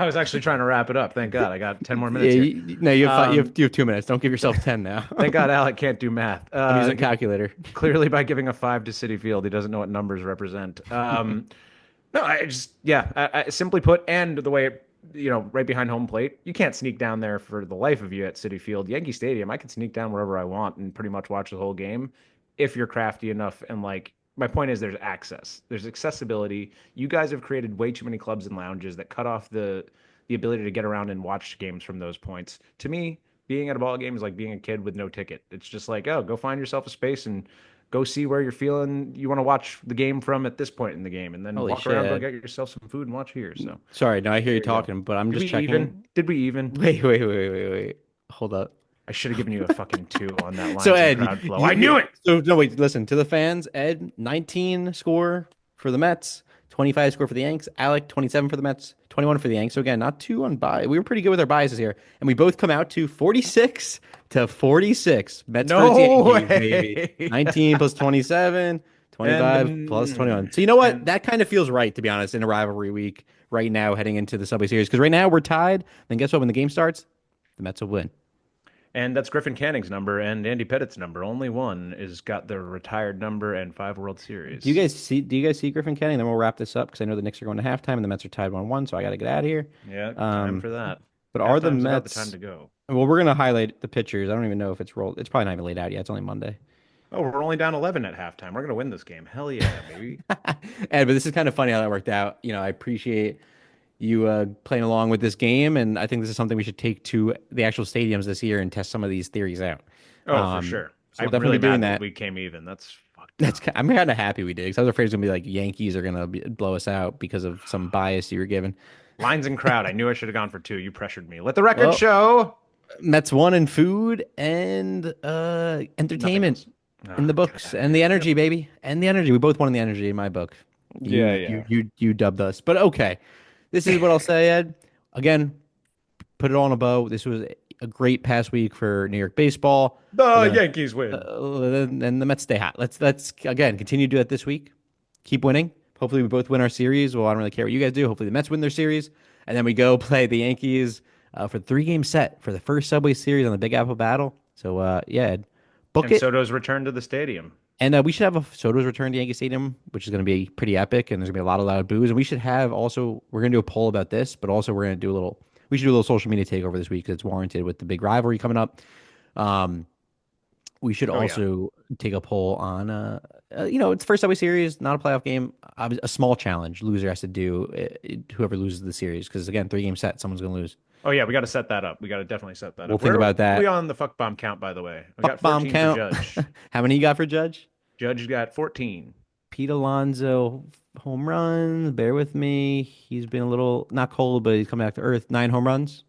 was actually trying to wrap it up. Thank God. I got 10 more Yeah, minutes here. no, you have five, you have Um, you have 2 minutes. Don't give yourself 10 now. thank God Alec can't do math. I'm using a calculator. Clearly, by giving a five to City Field, he doesn't know what numbers represent. No, I just, yeah, simply put, and the way right behind home plate, you can't sneak down there for the life of you at Citi Field. Yankee Stadium, I can sneak down wherever I want and pretty much watch the whole game if you're crafty enough. And like, my point is, there's access, there's accessibility. You guys have created way too many clubs and lounges that cut off the ability to get around and watch games from those points. To me, being at a ball game is like being a kid with no ticket. It's just like, oh, go find yourself a space and go see where you're feeling you want to watch the game from at this point in the game, and then Holy walk around, go shit. get yourself some food and watch here. So Sorry, no, I hear you there you go. talking, but I'm Did just we checking. even? Did we even? Wait. hold up. I should have given you a fucking 2 on that So lines and Ed, crowd flow. I knew it. so no wait, listen to the fans. Ed, 19 score for the Mets, 25 score for the Yanks. Alec, 27 for the Mets, 21 for the Yanks. So again, not two on buy. We were pretty good with our biases here, and we both come out to 46 to 46. Mets versus No Yankees, baby. way. 19 plus 27, And 25 plus 21. So you know what? and That kind of feels right, to be honest, in a rivalry week right now, heading into the Subway Series. Because right now we're tied. Then guess what? When the game starts, the Mets will win. and that's Griffin Canning's number and Andy Pettit's number. Only one is got the retired number and 5 World Do you Series. guys see? Do you guys see Griffin Canning? Then we'll wrap this up because I know the Knicks are going to halftime and the Mets are tied 1-1. So I got to get out of here. Yeah, time Um, for that. but are the Halftime's about the time Mets? to go. Well, we're gonna highlight the pitchers. I don't even know if it's rolled. It's probably not even laid out yet. It's only Monday. Oh, we're only down 11 at halftime. We're gonna win this game. Hell yeah, baby. Ed, but this is kind of funny how that worked out. I appreciate you playing along with this game, and I think this is something we should take to the actual stadiums this year and test some of these theories out. Oh, for sure. So we'll I'm definitely really be doing mad that that. we came even. That's fucked That's up. I'm kind of happy we did because I was afraid it's gonna be like Yankees are gonna blow us out because of some bias you were given. Lines and crowd. I knew I should have gone for 2. You pressured me. Let the record Well, show. Mets won in food and Nothing entertainment else. in the Oh, get books out of and here. the Yep. energy, baby, and the energy. We both won in the energy in my book. Yeah, You yeah. you dubbed us, but okay. This is what I'll say, Ed. Again, put it all in a bow. This was a great past week for New York baseball. We're The gonna Yankees win. and the Mets stay hot. Let's again continue to do that this week. Keep winning. Hopefully, we both win our series. Well, I don't really care what you guys do. Hopefully, the Mets win their series, and then we go play the Yankees for the 3-game set for the first Subway Series on the Big Apple Battle. So, yeah, Ed, book And it. Soto's return to the stadium. And we should have a Soto's return to Yankee Stadium, which is going to be pretty epic, and there's going to be a lot of loud boos. And we should have also, we're going to do a poll about this, but also we're going to do a little, we should do a little social media takeover this week because it's warranted with the big rivalry coming up. Um, we should Oh yeah. also take a poll on, it's first Subway Series, not a playoff game, a small challenge. Loser has to do whoever loses the series because again, 3-game set, someone's going to lose. Oh yeah, we got to set that up. We got to definitely set that We'll up. think Where are about we that. on the fuck bomb count, by the way? We Fuck got bomb 14 for count. Judge. How many you got for Judge? Judge got 14. Pete Alonso home runs. Bear with me. He's been a little not cold, but he's coming back to earth. 9 home runs.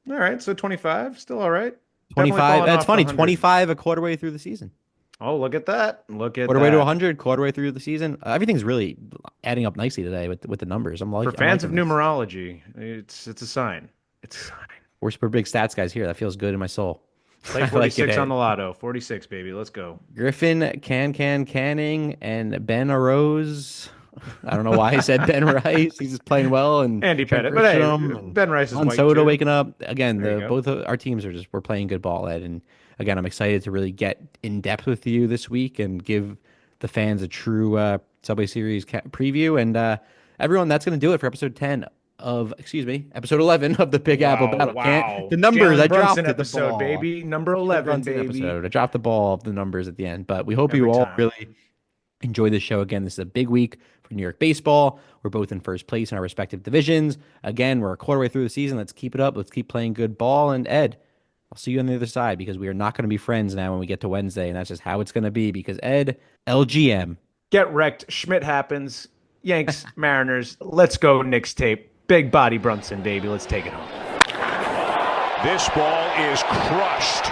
All right, so 25, still all right. Definitely 25. falling That's off the funny. 100. 25 a quarter way through the season. Oh, look at that. Look at Quarter way to that. 100. Quarter way through the season. Everything's really adding up nicely today with the numbers. For I'm fans of liking this. numerology, it's a sign. It's a sign. We're big stats guys here. That feels good in my soul. Play I like it. 46 on Ed. the lotto. 46, baby. Let's go. Griffin, Canning, and Ben Arose. I don't know why I said Ben Rice. He's just playing well, and Andy Trent Pettit. But hey, Grisham and Ben Rice is Juan white Soto too. waking up again. There you go. Both of our teams we're playing good ball, Ed. And again, I'm excited to really get in depth with you this week and give the fans a true Subway Series preview. And everyone, that's going to do it for episode 10 episode 11 of the Big Apple Wow, Battle. wow. The numbers Jalen I dropped Brunson at the episode, ball. baby. Number Jalen 11, Brunson baby. episode. I dropped the ball of the numbers at the end, but we hope you Every all time. really enjoy this show. Again, this is a big week for New York baseball. We're both in first place in our respective divisions. Again, we're a quarter way through the season. Let's keep it up. Let's keep playing good ball. And Ed, I'll see you on the other side because we are not going to be friends now when we get to Wednesday. And that's just how it's going to be because Ed, LGM. Get wrecked. Schmidt happens. Yanks, Mariners. Let's go, Knicks tape. Big body Brunson, baby. Let's take it home. This ball is crushed.